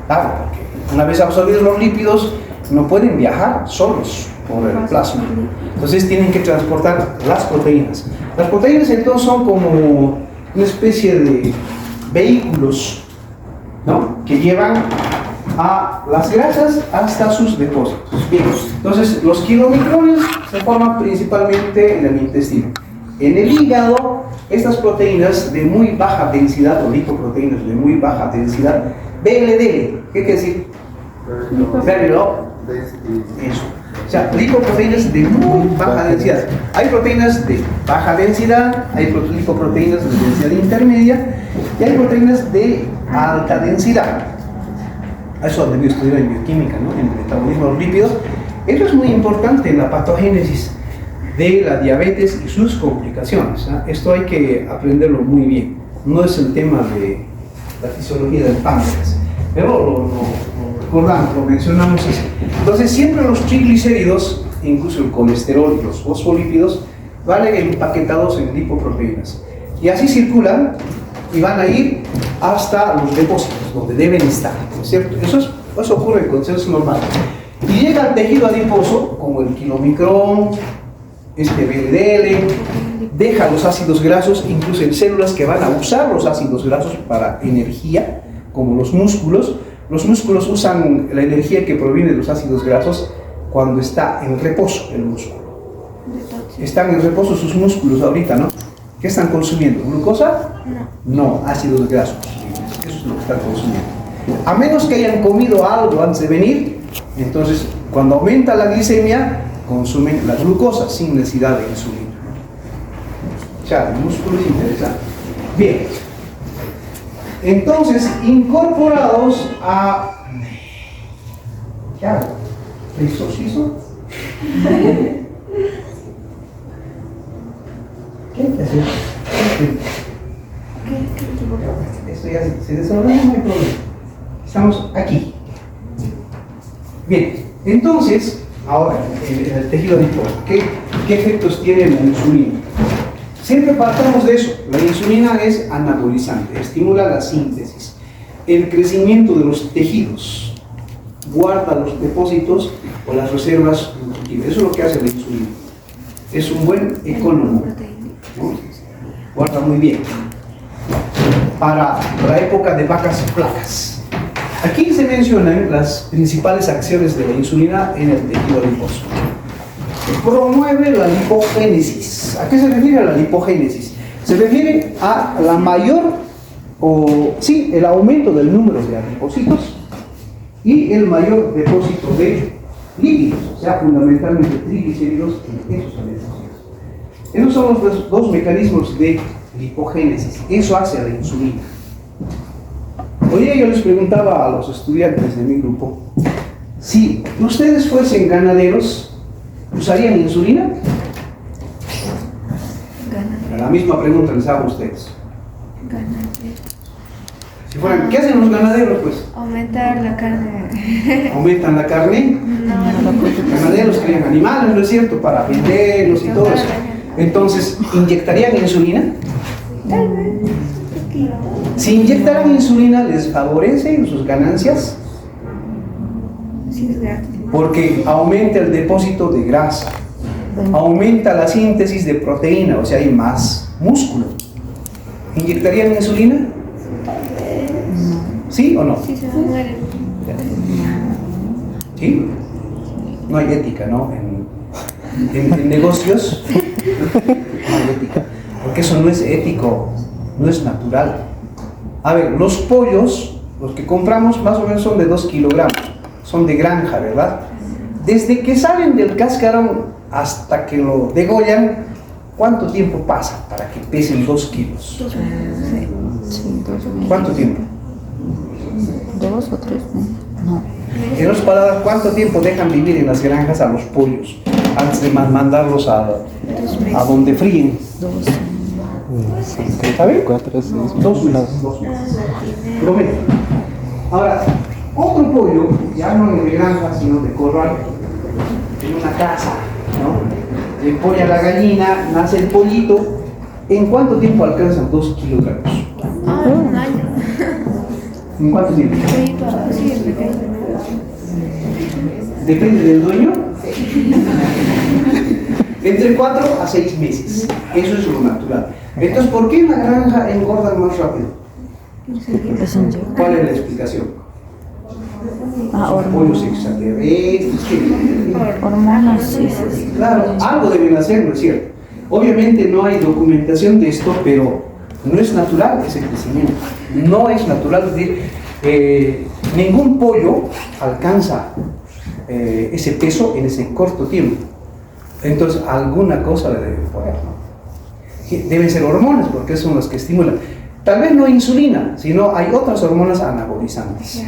[SPEAKER 1] Claro, porque una vez absorbidos los lípidos no pueden viajar solos por el plasma. Entonces tienen que transportar las proteínas. Las proteínas entonces son como una especie de vehículos, ¿no?, que llevan a las grasas hasta sus depósitos. Bien, entonces los kilomicrones se forman principalmente en el intestino. En el hígado, estas proteínas de muy baja densidad, o lipoproteínas de muy baja densidad, BLDL, ¿qué quiere decir? Eso. O sea, lipoproteínas de muy baja densidad. Hay proteínas de baja densidad, hay lipoproteínas de densidad intermedia y hay proteínas de alta densidad. Eso debió estudiar en bioquímica, ¿no?, en el metabolismo de los lípidos. Eso es muy importante en la patogénesis de la diabetes y sus complicaciones, ¿eh? Esto hay que aprenderlo muy bien. No es el tema de la fisiología del páncreas, pero lo recordamos, lo mencionamos así. Entonces siempre los triglicéridos, incluso el colesterol y los fosfolípidos, van empaquetados en lipoproteínas. Y así circulan y van a ir hasta los depósitos donde deben estar, ¿no es cierto? Eso ocurre con células normales. Y llega al tejido adiposo, como el kilomicrón, BLDL, deja los ácidos grasos, incluso en células que van a usar los ácidos grasos para energía, como los músculos. Los músculos usan la energía que proviene de los ácidos grasos cuando está en reposo el músculo. Están en reposo sus músculos ahorita, ¿no? ¿Qué están consumiendo? ¿Glucosa? No, ácidos grasos. Eso es lo que están consumiendo. A menos que hayan comido algo antes de venir, entonces cuando aumenta la glicemia, consumen la glucosa sin necesidad de insulina. O sea, el músculo es interesante. Bien. Entonces, incorporados a... ¿Qué hago? ¿Exorcizo? ¿Qué hay que hacer? Esto ya se desordena, no hay problema. Estamos aquí. Bien, entonces, ahora, en el tejido adiposo, ¿qué efectos tiene la insulina? Siempre partamos de eso. La insulina es anabolizante, estimula la síntesis, el crecimiento de los tejidos, guarda los depósitos o las reservas nutritivas. Eso es lo que hace la insulina. Es un buen económico, ¿no? Guarda muy bien. Para la época de vacas flacas. Aquí se mencionan las principales acciones de la insulina en el tejido adiposo. Promueve la lipogénesis. ¿A qué se refiere a la lipogénesis? Se refiere a la el aumento del número de adipocitos y el mayor depósito de lípidos, o sea, fundamentalmente triglicéridos en esos adipocitos. Esos son los dos mecanismos de lipogénesis. Eso hace a la insulina. Hoy yo les preguntaba a los estudiantes de mi grupo, si ustedes fuesen ganaderos, ¿usarían insulina? La misma pregunta les hago a ustedes. Si fueran, ¿qué hacen los ganaderos pues?
[SPEAKER 4] Aumentar la carne.
[SPEAKER 1] Aumentan la carne. Los ganaderos crían animales, ¿no es cierto? Para venderlos y todo eso. Entonces, ¿inyectarían insulina?
[SPEAKER 4] Tal vez. Poquito.
[SPEAKER 1] Si inyectaran insulina, ¿les favorece en sus ganancias?
[SPEAKER 4] Sí, es gratis.
[SPEAKER 1] Porque aumenta el depósito de grasa, aumenta la síntesis de proteína, o sea, hay más músculo. ¿Inyectarían insulina? ¿Sí o no?
[SPEAKER 4] Sí, se muere.
[SPEAKER 1] ¿Sí? No hay ética, ¿no? En negocios no hay ética, porque eso no es ético, no es natural. A ver, los pollos, los que compramos más o menos son de 2 kilogramos, son de granja, ¿verdad? Desde que salen del cascarón hasta que lo degollan, ¿cuánto tiempo pasa para que pesen 2 kilos?
[SPEAKER 4] 2 meses.
[SPEAKER 2] Sí, 2 meses.
[SPEAKER 1] ¿Cuánto tiempo?
[SPEAKER 2] 2 o 3 meses. No.
[SPEAKER 1] En otras palabras, ¿cuánto tiempo dejan vivir en las granjas a los pollos antes de mandarlos a donde fríen?
[SPEAKER 2] 2.
[SPEAKER 1] ¿Sabe?
[SPEAKER 2] 4, 6.
[SPEAKER 1] 2 meses. Prometo. Ahora, otro pollo, ya no de granja, sino de corral, en una casa, ¿no? Le pone a la gallina, nace el pollito. ¿En cuánto tiempo alcanzan 2 kilogramos?
[SPEAKER 4] Ah, un año.
[SPEAKER 1] ¿En cuánto tiempo?
[SPEAKER 4] Sí, es pequeño.
[SPEAKER 1] Depende del dueño. Entre 4 a 6 meses. Eso es lo natural. Entonces, ¿por qué en la granja engordan más rápido? ¿Cuál es la explicación? Los pollos extraterrestres.
[SPEAKER 2] Hormonas, sí, sí.
[SPEAKER 1] Claro, algo deben hacer, ¿no es cierto? Obviamente no hay documentación de esto, pero no es natural ese crecimiento. No es natural, es decir, ningún pollo alcanza ese peso en ese corto tiempo. Entonces, alguna cosa le debe poner, ¿no? Deben ser hormonas, porque son las que estimulan. Tal vez no insulina, sino hay otras hormonas anabolizantes.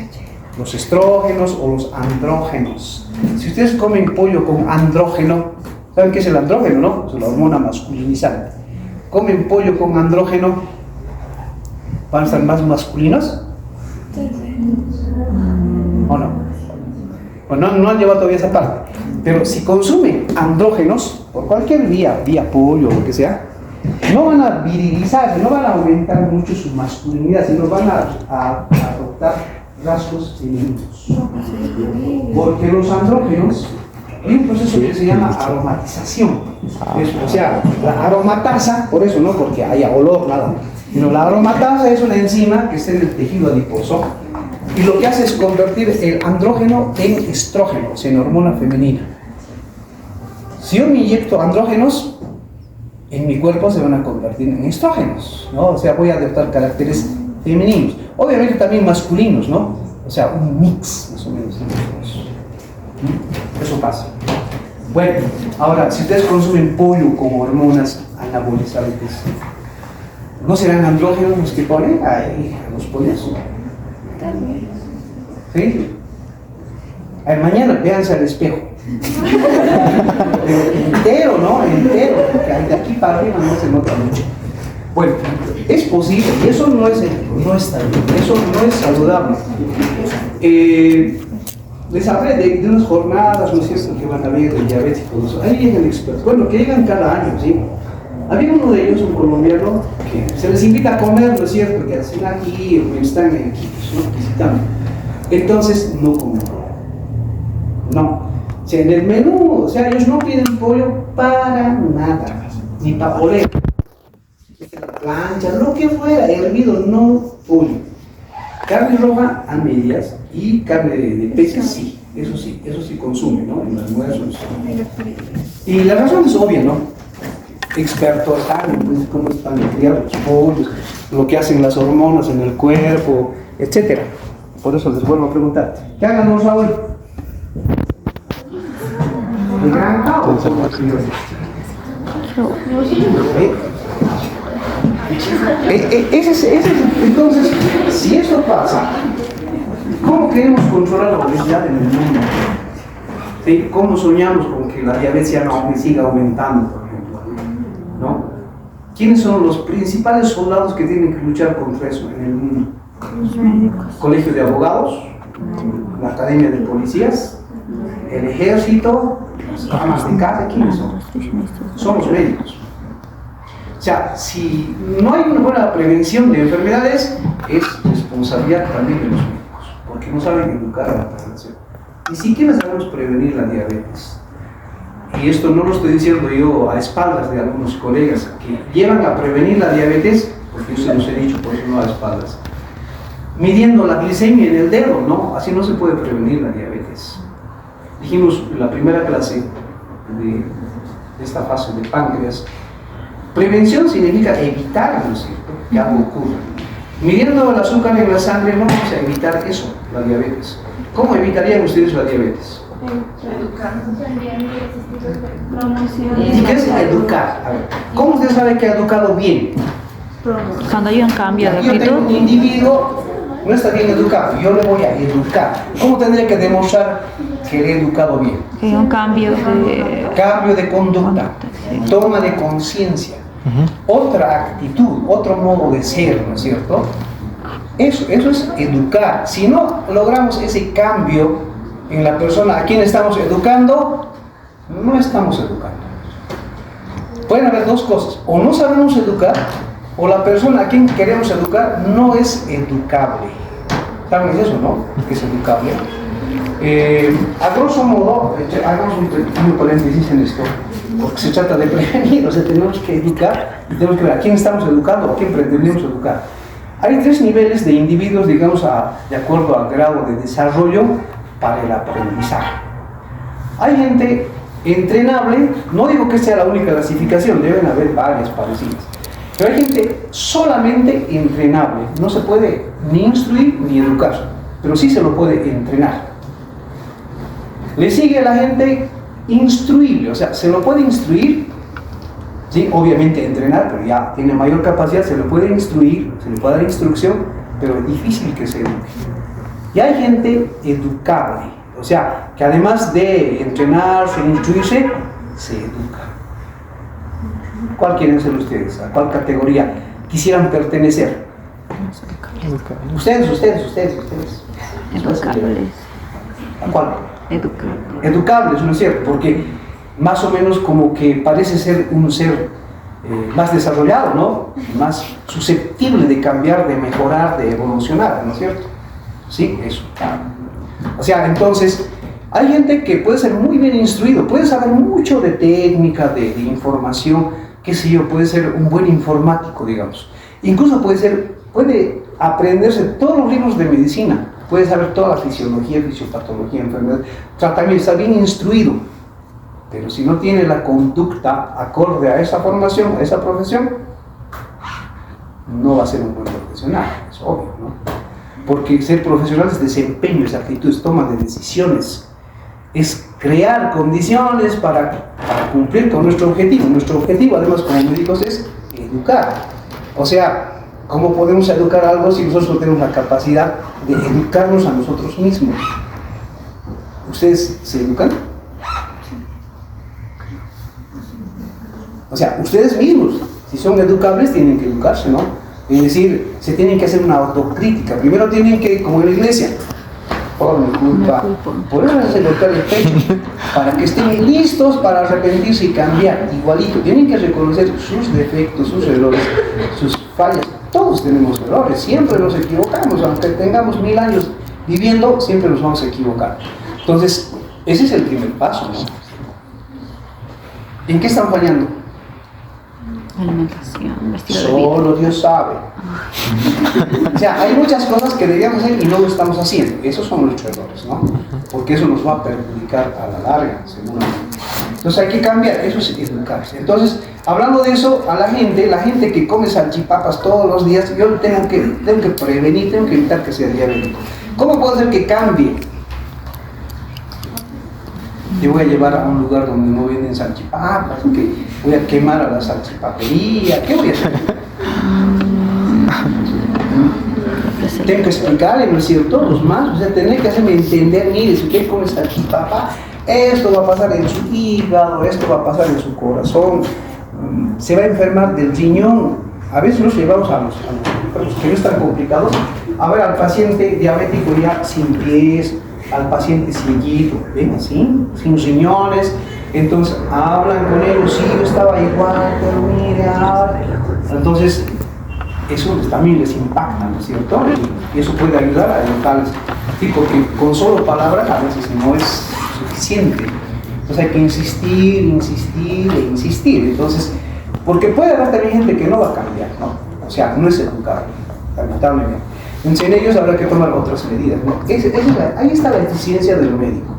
[SPEAKER 1] Los estrógenos o los andrógenos. Si ustedes comen pollo con andrógeno, ¿saben qué es el andrógeno, no? Es la hormona masculinizante. Comen pollo con andrógeno, ¿van a estar más masculinos? ¿O no? Bueno, no han llevado todavía esa parte. Pero si consumen andrógenos, por cualquier vía pollo o lo que sea, no van a virilizarse, no van a aumentar mucho su masculinidad, sino van a adoptar rasgos femeninos. Porque los andrógenos, hay un proceso que se llama aromatización. O sea, la aromatasa, por eso no porque haya olor, nada, sino la aromatasa es una enzima que está en el tejido adiposo y lo que hace es convertir el andrógeno en estrógeno, o sea, en hormona femenina. Si yo me inyecto andrógenos, en mi cuerpo se van a convertir en estrógenos, ¿no? O sea, voy a adoptar caracteres femeninos, obviamente también masculinos, ¿no? O sea, un mix, más o menos. Eso pasa. Bueno, ahora, si ustedes consumen pollo con hormonas anabolizantes, ¿no serán andrógenos los que ponen ahí a los pollos? ¿Sí? A ver, mañana véanse al espejo. Pero entero, ¿no? Entero, porque de aquí para arriba no se nota mucho. Bueno, es posible, y eso no es eso no es saludable. Les hablé de unas jornadas, ¿no es cierto?, que van a haber de diabetes y todo eso. Ahí llegan expertos, bueno, que llegan cada año, ¿sí? Había uno de ellos, un colombiano, que se les invita a comer, ¿no es cierto?, que hacen aquí, o están aquí, ¿no?, visitando. Entonces, no comen pollo. No. O sea, en el menú, o sea, ellos no piden pollo para nada, ni para oler. Plancha, lo que fuera, hervido, no pollo. Carne roja a medias y carne de peces sí, eso sí consume, ¿no? En los almuerzos. Y la razón es obvia, ¿no? Expertos saben pues, cómo están criados los pollos, lo que hacen las hormonas en el cuerpo, etc. Por eso les vuelvo a preguntar, ¿qué hagan los Raúl? ¿De granja o son criados? Entonces, si esto pasa, ¿cómo queremos controlar la obesidad en el mundo? ¿Sí? ¿Cómo soñamos con que la diabetes ya no siga aumentando, por ejemplo? ¿No? ¿Quiénes son los principales soldados que tienen que luchar contra eso en el mundo?
[SPEAKER 2] Los médicos.
[SPEAKER 1] Colegio de abogados, la academia de policías, el ejército, las amas de casa, ¿quiénes son? Son los médicos. O sea, si no hay una buena prevención de enfermedades, es responsabilidad también de los médicos, porque no saben educar a la población. Ni siquiera sabemos prevenir la diabetes. Y esto no lo estoy diciendo yo a espaldas de algunos colegas que llevan a prevenir la diabetes, porque yo se los he dicho, por eso no a espaldas. Midiendo la glicemia en el dedo, ¿no? Así no se puede prevenir la diabetes. Dijimos en la primera clase de esta fase de páncreas, prevención significa evitar, ¿no es cierto?, que algo ocurra. Midiendo el azúcar en la sangre no vamos a evitar eso, la diabetes. ¿Cómo evitarían ustedes la diabetes? ¿Y qué es educar? A ver, ¿cómo usted sabe que ha educado bien?
[SPEAKER 2] Cuando hay un cambio de
[SPEAKER 1] Yo tengo un
[SPEAKER 2] actitud,
[SPEAKER 1] individuo, no está bien educado, yo le voy a educar. ¿Cómo tendría que demostrar que le he educado bien?
[SPEAKER 2] que hay un cambio de
[SPEAKER 1] Cambio de conducta, toma de conciencia, otra actitud, otro modo de ser, ¿no es cierto? Eso es educar. Si no logramos ese cambio en la persona a quien estamos educando, no estamos educando. Pueden haber dos cosas: o no sabemos educar, o la persona a quien queremos educar no es educable. ¿Saben eso, no? Que es educable. A grosso modo, hagamos un pequeño paréntesis en esto, porque se trata de prevenir, o sea, tenemos que educar y tenemos que ver a quién estamos educando, a quién pretendemos educar. Hay tres niveles de individuos, digamos, de acuerdo al grado de desarrollo para el aprendizaje. Hay gente entrenable, no digo que sea la única clasificación, deben haber varias parecidas, pero hay gente solamente entrenable, no se puede ni instruir ni educar, pero sí se lo puede entrenar. Le sigue la gente instruible, o sea, se lo puede instruir, sí, obviamente entrenar, pero ya tiene mayor capacidad, se lo puede instruir, se le puede dar instrucción, pero es difícil que se eduque. Y hay gente educable, o sea, que además de entrenarse, instruirse, se educa. ¿Cuál quieren ser ustedes? ¿A cuál categoría quisieran pertenecer? Ustedes.
[SPEAKER 2] educables.
[SPEAKER 1] ¿A cuál?
[SPEAKER 2] Educables.
[SPEAKER 1] Educables, ¿no es cierto? Porque más o menos como que parece ser un ser más desarrollado, ¿no? Más susceptible de cambiar, de mejorar, de evolucionar, ¿no es cierto? Sí, eso. O sea, entonces, hay gente que puede ser muy bien instruido, puede saber mucho de técnica, de información, qué sé yo, puede ser un buen informático, digamos. Incluso puede aprenderse todos los libros de medicina, puede saber toda la fisiología, fisiopatología, enfermedad, tratamiento, está bien instruido. Pero si no tiene la conducta acorde a esa formación, a esa profesión, no va a ser un buen profesional, es obvio, ¿no? Porque ser profesional es desempeño, es actitud, es toma de decisiones, es crear condiciones para cumplir con nuestro objetivo. Nuestro objetivo, además, como médicos, es educar. O sea, ¿cómo podemos educar algo si nosotros no tenemos la capacidad de educarnos a nosotros mismos? ¿Ustedes se educan? O sea, ustedes mismos, si son educables, tienen que educarse, ¿no? Es decir, se tienen que hacer una autocrítica. Primero tienen que, como en la iglesia, por mi culpa, por eso se golpea el pecho, para que estén listos para arrepentirse y cambiar, igualito. Tienen que reconocer sus defectos, sus errores, sus fallas. Todos tenemos errores, siempre nos equivocamos, aunque tengamos 1000 años viviendo, siempre nos vamos a equivocar. Entonces, ese es el primer paso, ¿no? ¿En qué están fallando?
[SPEAKER 2] Alimentación, estilo de vida.
[SPEAKER 1] Solo Dios sabe. O sea, hay muchas cosas que debíamos hacer y no lo estamos haciendo. Esos son nuestros errores, ¿no? Porque eso nos va a perjudicar a la larga, seguramente. Entonces hay que cambiar, eso es educarse. Entonces, hablando de eso, a la gente que come salchipapas todos los días, yo tengo que prevenir, tengo que evitar que sea diabético. ¿Cómo puedo hacer que cambie? Yo voy a llevar a un lugar donde no venden salchipapas, que voy a quemar a la salchipapería, ¿qué voy a hacer? Tengo que explicarle, ¿no es cierto? Los más, o sea, tener que hacerme entender, mire, si usted come salchipapa, esto va a pasar en su hígado, esto va a pasar en su corazón, se va a enfermar del riñón. A veces nos llevamos a los que no están complicados a ver al paciente diabético ya sin pies, al paciente cieguito, ¿ven? Así, sin riñones. Entonces hablan con ellos, sí, yo estaba igual, pero mire, ahora. Entonces, eso también les impacta, ¿no es cierto? Y eso puede ayudar a evitarles, sí, porque con solo palabras a veces no es suficiente. Entonces hay que insistir, insistir e insistir. Entonces, porque puede haber también gente que no va a cambiar, ¿no? O sea, no es educable, lamentablemente. Entonces en ellos habrá que tomar otras medidas, ¿no? Ahí está la eficiencia del médico.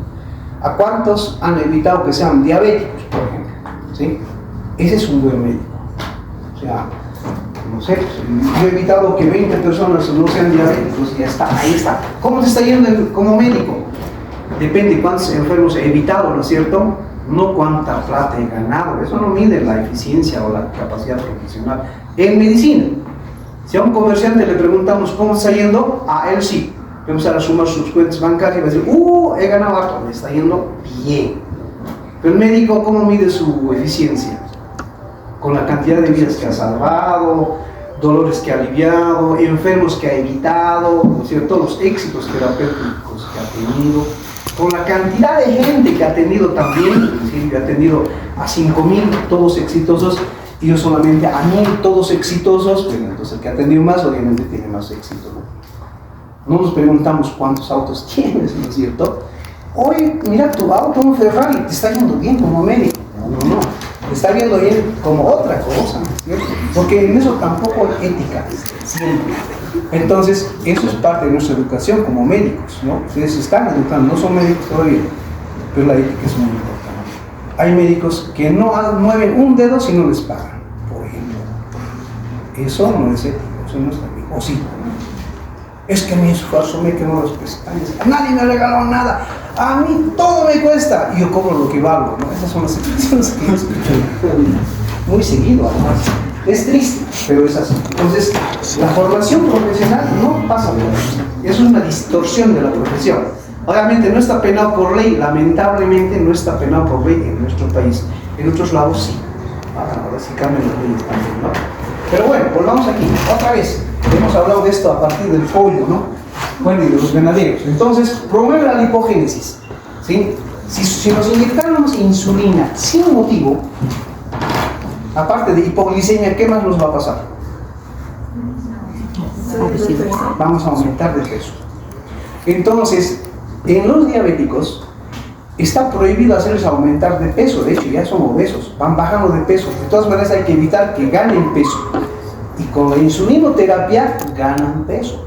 [SPEAKER 1] ¿A cuántos han evitado que sean diabéticos, por ejemplo? ¿Sí? Ese es un buen médico. O sea, no sé, yo he evitado que 20 personas no sean diabéticos y ya está, ahí está. ¿Cómo te está yendo como médico? Depende cuántos enfermos he evitado, ¿no es cierto? No cuánta plata he ganado. Eso no mide la eficiencia o la capacidad profesional. En medicina, si a un comerciante le preguntamos cómo está yendo, a él sí. Vamos a sumar sus cuentas bancarias y va a decir, he ganado harto, me está yendo bien. Pero el médico, ¿cómo mide su eficiencia? Con la cantidad de vidas que ha salvado, dolores que ha aliviado, enfermos que ha evitado, ¿no es cierto? Los éxitos terapéuticos que ha tenido, con la cantidad de gente que ha tenido también, es decir, que ha tenido a 5.000 todos exitosos y yo solamente a 1.000 todos exitosos, bueno, entonces el que ha tenido más obviamente tiene más éxito, ¿no? No nos preguntamos cuántos autos tienes, ¿no es cierto? Oye, mira tu auto, un Ferrari, te está yendo bien como médico. No, te está yendo bien como otra cosa, ¿no es cierto? Porque en eso tampoco hay ética, siempre. Entonces, eso es parte de nuestra educación como médicos, ¿no? Ustedes se están educando, no son médicos todavía, pero la ética es muy importante. Hay médicos que no mueven un dedo si no les pagan, por ejemplo. Eso no es ético, eso no está bien. O sí. Es que mi esfuerzo me quemó los pestañas, nadie me regaló nada, a mí todo me cuesta y yo cobro lo que valgo, ¿no? Esas son las expresiones que yo escucho muy seguido, además. Es triste, pero es así. Entonces, la formación profesional no pasa por eso. Eso es una distorsión de la profesión. Obviamente no está penado por ley, lamentablemente no está penado por ley en nuestro país. En otros lados sí. Ahora sí cambian las leyes también, ¿no? Pero bueno, volvamos aquí, otra vez. Hemos hablado de esto a partir del pollo, ¿no? Bueno, y de los ganaderos. Entonces, promueve la lipogénesis, ¿sí? Si nos inyectáramos insulina sin motivo, aparte de hipoglicemia, ¿qué más nos va a pasar? Vamos a aumentar de peso. Entonces, en los diabéticos está prohibido hacerles aumentar de peso. De hecho, ya son obesos, van bajando de peso. De todas maneras, hay que evitar que ganen peso. Y con la insulinoterapia ganan peso.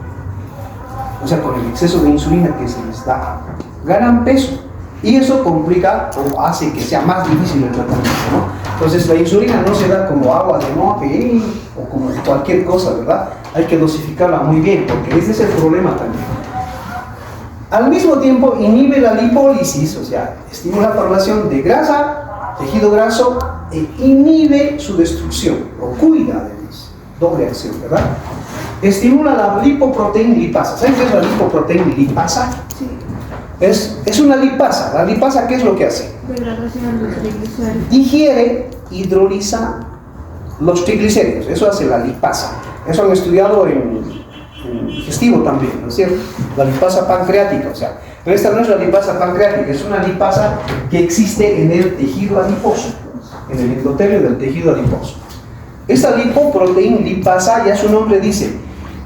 [SPEAKER 1] O sea, con el exceso de insulina que se les da, ganan peso. Y eso complica o hace que sea más difícil el tratamiento, ¿no? Entonces la insulina no se da como agua de mote o como cualquier cosa, ¿verdad? Hay que dosificarla muy bien, porque ese es el problema también. Al mismo tiempo inhibe la lipólisis, o sea, estimula la formación de grasa, tejido graso, e inhibe su destrucción, o cuida de doble acción, ¿verdad? Estimula la lipoproteína lipasa. ¿Saben qué es la lipoproteína lipasa?
[SPEAKER 4] Sí.
[SPEAKER 1] Es una lipasa. La lipasa, ¿qué es lo que hace?
[SPEAKER 4] Degradación de los triglicéridos.
[SPEAKER 1] Digiere, hidroliza los triglicéridos. Eso hace la lipasa. Eso han estudiado en digestivo también, ¿no es cierto? La lipasa pancreática, o sea, pero esta no es la lipasa pancreática, es una lipasa que existe en el tejido adiposo, en el endotelio del tejido adiposo. Esta lipoproteína lipasa, ya su nombre dice,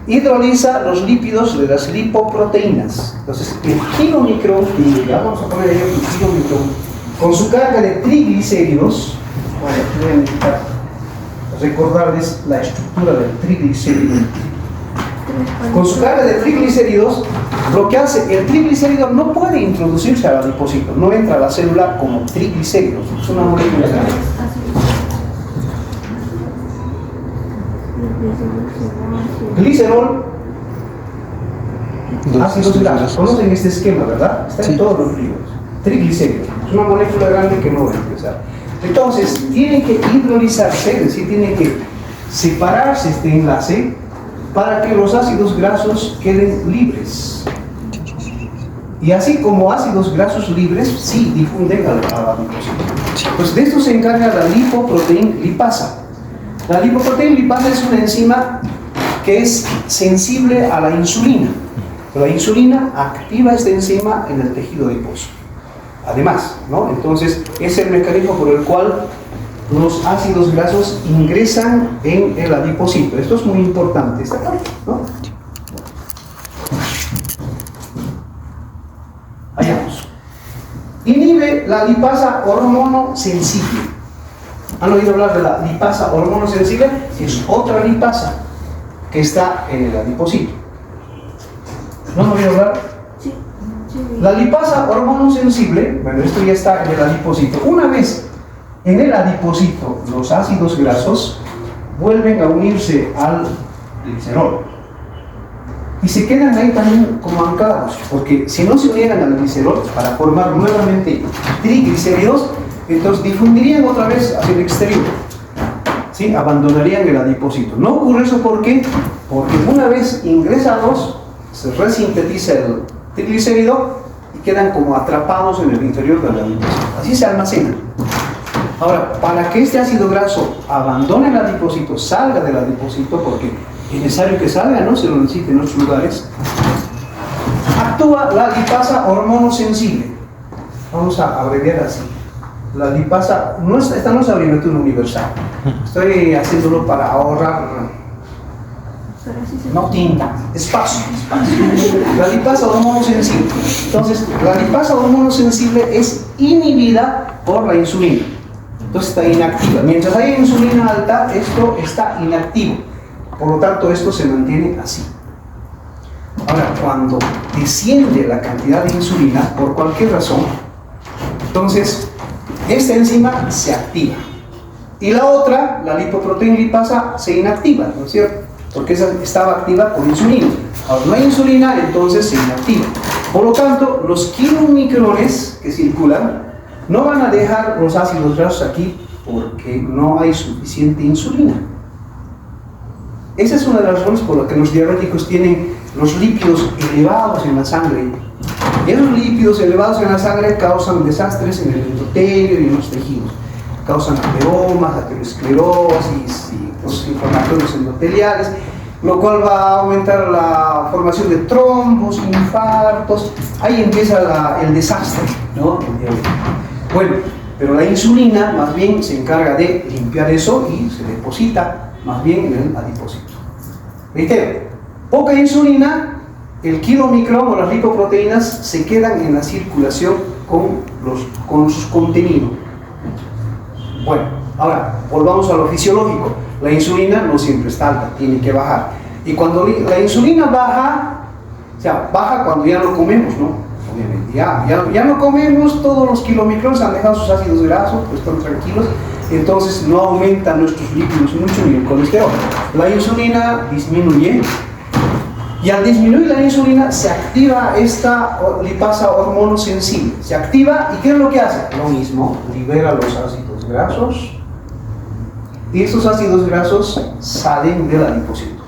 [SPEAKER 1] hidroliza los lípidos de las lipoproteínas. Entonces, el kilomicrón, vamos a poner ahí el kilomicrón, con su carga de triglicéridos, bueno, voy a necesitar recordarles la estructura del triglicérido. Con su carga de triglicéridos, lo que hace, el triglicérido no puede introducirse al adipocito, no entra a la célula como triglicéridos, es una molécula grande. Glicerol, ácidos grasos. Conocen este esquema, ¿verdad? Está en todos los libros. Triglicéridos. Es una molécula grande que no va a empezar. Entonces, tiene que hidrolizarse, es decir, tiene que separarse este enlace para que los ácidos grasos queden libres. Y así como ácidos grasos libres, sí difunden al adipocito. Pues de esto se encarga la lipoproteína lipasa. La lipoproteína lipasa es una enzima que es sensible a la insulina. La insulina activa esta enzima en el tejido adiposo. Además, ¿no? Entonces, es el mecanismo por el cual los ácidos grasos ingresan en el adipocito. Esto es muy importante, esta parte, ¿no? Vayamos. Inhibe la lipasa hormonosensible. ¿Han oído hablar de la lipasa hormonosensible? Es otra lipasa que está en el adipocito. ¿No han oído hablar?
[SPEAKER 3] Sí.
[SPEAKER 1] La lipasa hormonosensible, bueno, esto ya está en el adipocito. Una vez en el adipocito, los ácidos grasos vuelven a unirse al glicerol y se quedan ahí también como anclados, porque si no se unieran al glicerol para formar nuevamente triglicéridos, entonces difundirían otra vez hacia el exterior, ¿sí? Abandonarían el adipocito. No ocurre eso, ¿por qué? Porque una vez ingresados se resintetiza el triglicérido y quedan como atrapados en el interior del adipocito. Así se almacenan. Ahora, para que este ácido graso abandone el adipocito, salga del adipocito, porque es necesario que salga, no se lo necesite en otros lugares, actúa la lipasa hormonosensible. Vamos a abreviar así. La lipasa, esta no es abreviatura universal. Estoy haciéndolo para ahorrar, no tinta, espacio. La lipasa hormonosensible. Entonces, la lipasa hormonosensible es inhibida por la insulina. Entonces está inactiva. Mientras haya insulina alta, esto está inactivo. Por lo tanto, esto se mantiene así. Ahora, cuando desciende la cantidad de insulina, por cualquier razón, entonces esta enzima se activa. Y la otra, la lipoproteína lipasa, se inactiva, ¿no es cierto? Porque esa estaba activa con insulina. Ahora no hay insulina, entonces se inactiva. Por lo tanto, los kilomicrones que circulan no van a dejar los ácidos grasos aquí porque no hay suficiente insulina. Esa es una de las razones por las que los diabéticos tienen los lípidos elevados en la sangre. Y esos lípidos elevados en la sangre causan desastres en el endotelio y en los tejidos. Causan ateromas, aterosclerosis y los inflamatorios endoteliales, lo cual va a aumentar la formación de trombos, infartos. Ahí empieza el desastre, ¿no? Bueno, pero la insulina más bien se encarga de limpiar eso y se deposita más bien en el adipocito. Reitero, poca insulina, el kilomicrón o las lipoproteínas se quedan en la circulación con sus contenidos. Bueno, ahora volvamos a lo fisiológico. La insulina no siempre está alta, tiene que bajar. Y cuando la insulina baja, o sea, baja cuando ya no comemos, ¿no? Obviamente, ya no comemos, todos los kilomicrones han dejado sus ácidos grasos, pues están tranquilos, entonces no aumentan nuestros lípidos mucho ni el colesterol. La insulina disminuye, y al disminuir la insulina se activa esta lipasa hormonosensible. Se activa, ¿y qué es lo que hace? Lo mismo, libera los ácidos grasos, y esos ácidos grasos salen del adipocito.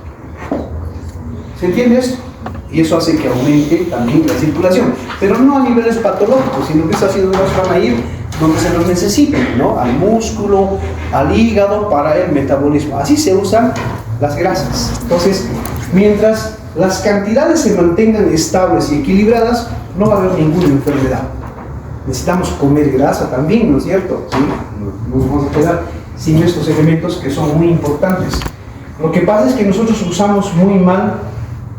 [SPEAKER 1] ¿Se entiende esto? Y eso hace que aumente también la circulación, pero no a niveles patológicos, sino que esos ácidos grasos van a ir donde se los necesiten, ¿no? Al músculo, al hígado, para el metabolismo. Así se usan las grasas. Entonces, mientras las cantidades se mantengan estables y equilibradas, no va a haber ninguna enfermedad. Necesitamos comer grasa también, ¿no es cierto? ¿Sí? No nos vamos a quedar sin estos elementos que son muy importantes. Lo que pasa es que nosotros usamos muy mal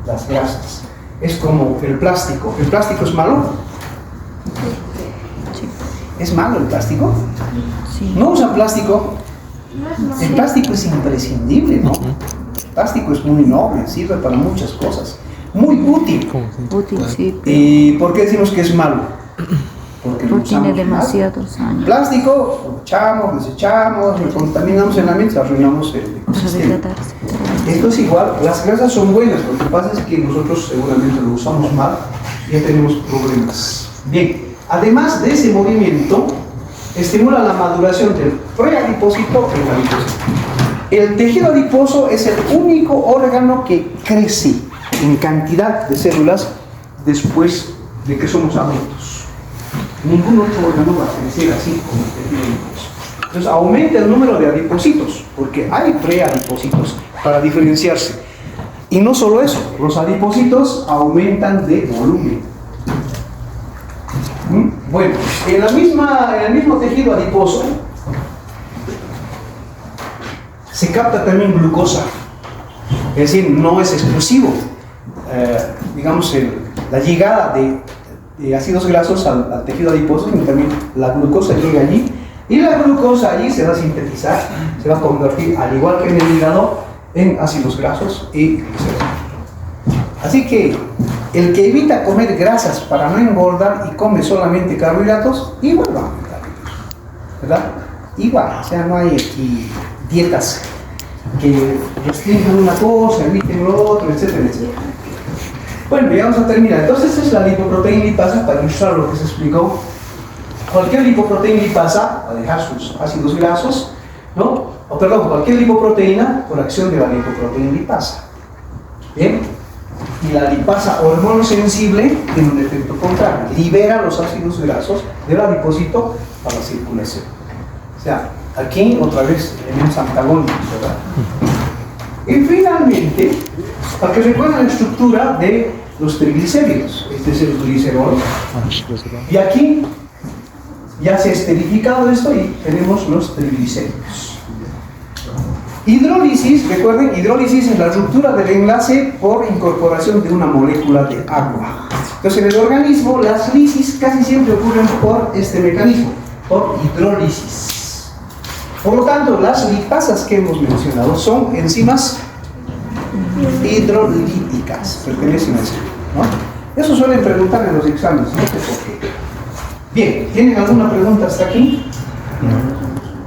[SPEAKER 1] las grasas. Es como el plástico. ¿El plástico es malo? ¿Es malo el plástico?
[SPEAKER 2] Sí.
[SPEAKER 1] ¿No usan plástico? El plástico es imprescindible, ¿no? El plástico es muy noble, sirve para muchas cosas. Muy útil.
[SPEAKER 2] Útil, sí.
[SPEAKER 1] ¿Y por qué decimos que es malo? Porque lo
[SPEAKER 2] Porque tiene
[SPEAKER 1] usamos
[SPEAKER 2] demasiados
[SPEAKER 1] mal.
[SPEAKER 2] años.
[SPEAKER 1] Plástico, lo echamos, desechamos, lo contaminamos en la mente, arruinamos el ecosistema. Esto es igual, las grasas son buenas, lo que pasa es que nosotros seguramente lo usamos mal y ya tenemos problemas. Bien, además de ese movimiento, estimula la maduración del preadipósito en el adipósito. El tejido adiposo es el único órgano que crece en cantidad de células después de que somos adultos. Ningún otro órgano va a crecer así como el tejido adiposo. Entonces aumenta el número de adipocitos, porque hay preadipocitos para diferenciarse. Y no solo eso, los adipocitos aumentan de volumen. Bueno, en el mismo tejido adiposo se capta también glucosa. Es decir, no es exclusivo, digamos, la llegada de ácidos grasos al tejido adiposo, sino también la glucosa llega allí. Y la glucosa allí se va a sintetizar, se va a convertir, al igual que en el hígado, en ácidos grasos y glicerols. Así que el que evita comer grasas para no engordar y come solamente carbohidratos, igual va a aumentar, ¿verdad? Igual, o sea, no hay aquí dietas que restringan una cosa, eviten lo otro, etcétera, etcétera. Bueno, ya vamos a terminar. Entonces, esta es la lipoproteína lipasa para ilustrar lo que se explicó. Cualquier lipoproteína lipasa va a dejar sus ácidos grasos, ¿no? O perdón, cualquier lipoproteína por acción de la lipoproteína lipasa. Bien. Y la lipasa hormonosensible tiene un efecto contrario, libera los ácidos grasos del adipocito para la circulación. O sea, aquí otra vez tenemos antagónicos, ¿verdad? Y finalmente, para que recuerden la estructura de los triglicéridos, este es el glicerol, y aquí ya se ha esterificado esto y tenemos los triglicéridos. Hidrólisis, recuerden, hidrólisis es la ruptura del enlace por incorporación de una molécula de agua. Entonces, en el organismo, las lisis casi siempre ocurren por este mecanismo, por hidrólisis. Por lo tanto, las lipasas que hemos mencionado son enzimas hidrolíticas, pertenecen a eso, ¿no? Eso suelen preguntar en los exámenes, no sé por qué. Bien, ¿tienen alguna pregunta hasta aquí?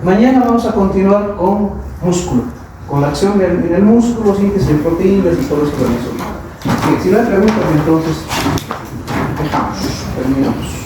[SPEAKER 1] Mañana vamos a continuar con músculo, con la acción en el músculo, síntesis de proteínas y todo eso que mencionamos. Bien, si no hay preguntas, entonces dejamos, terminamos.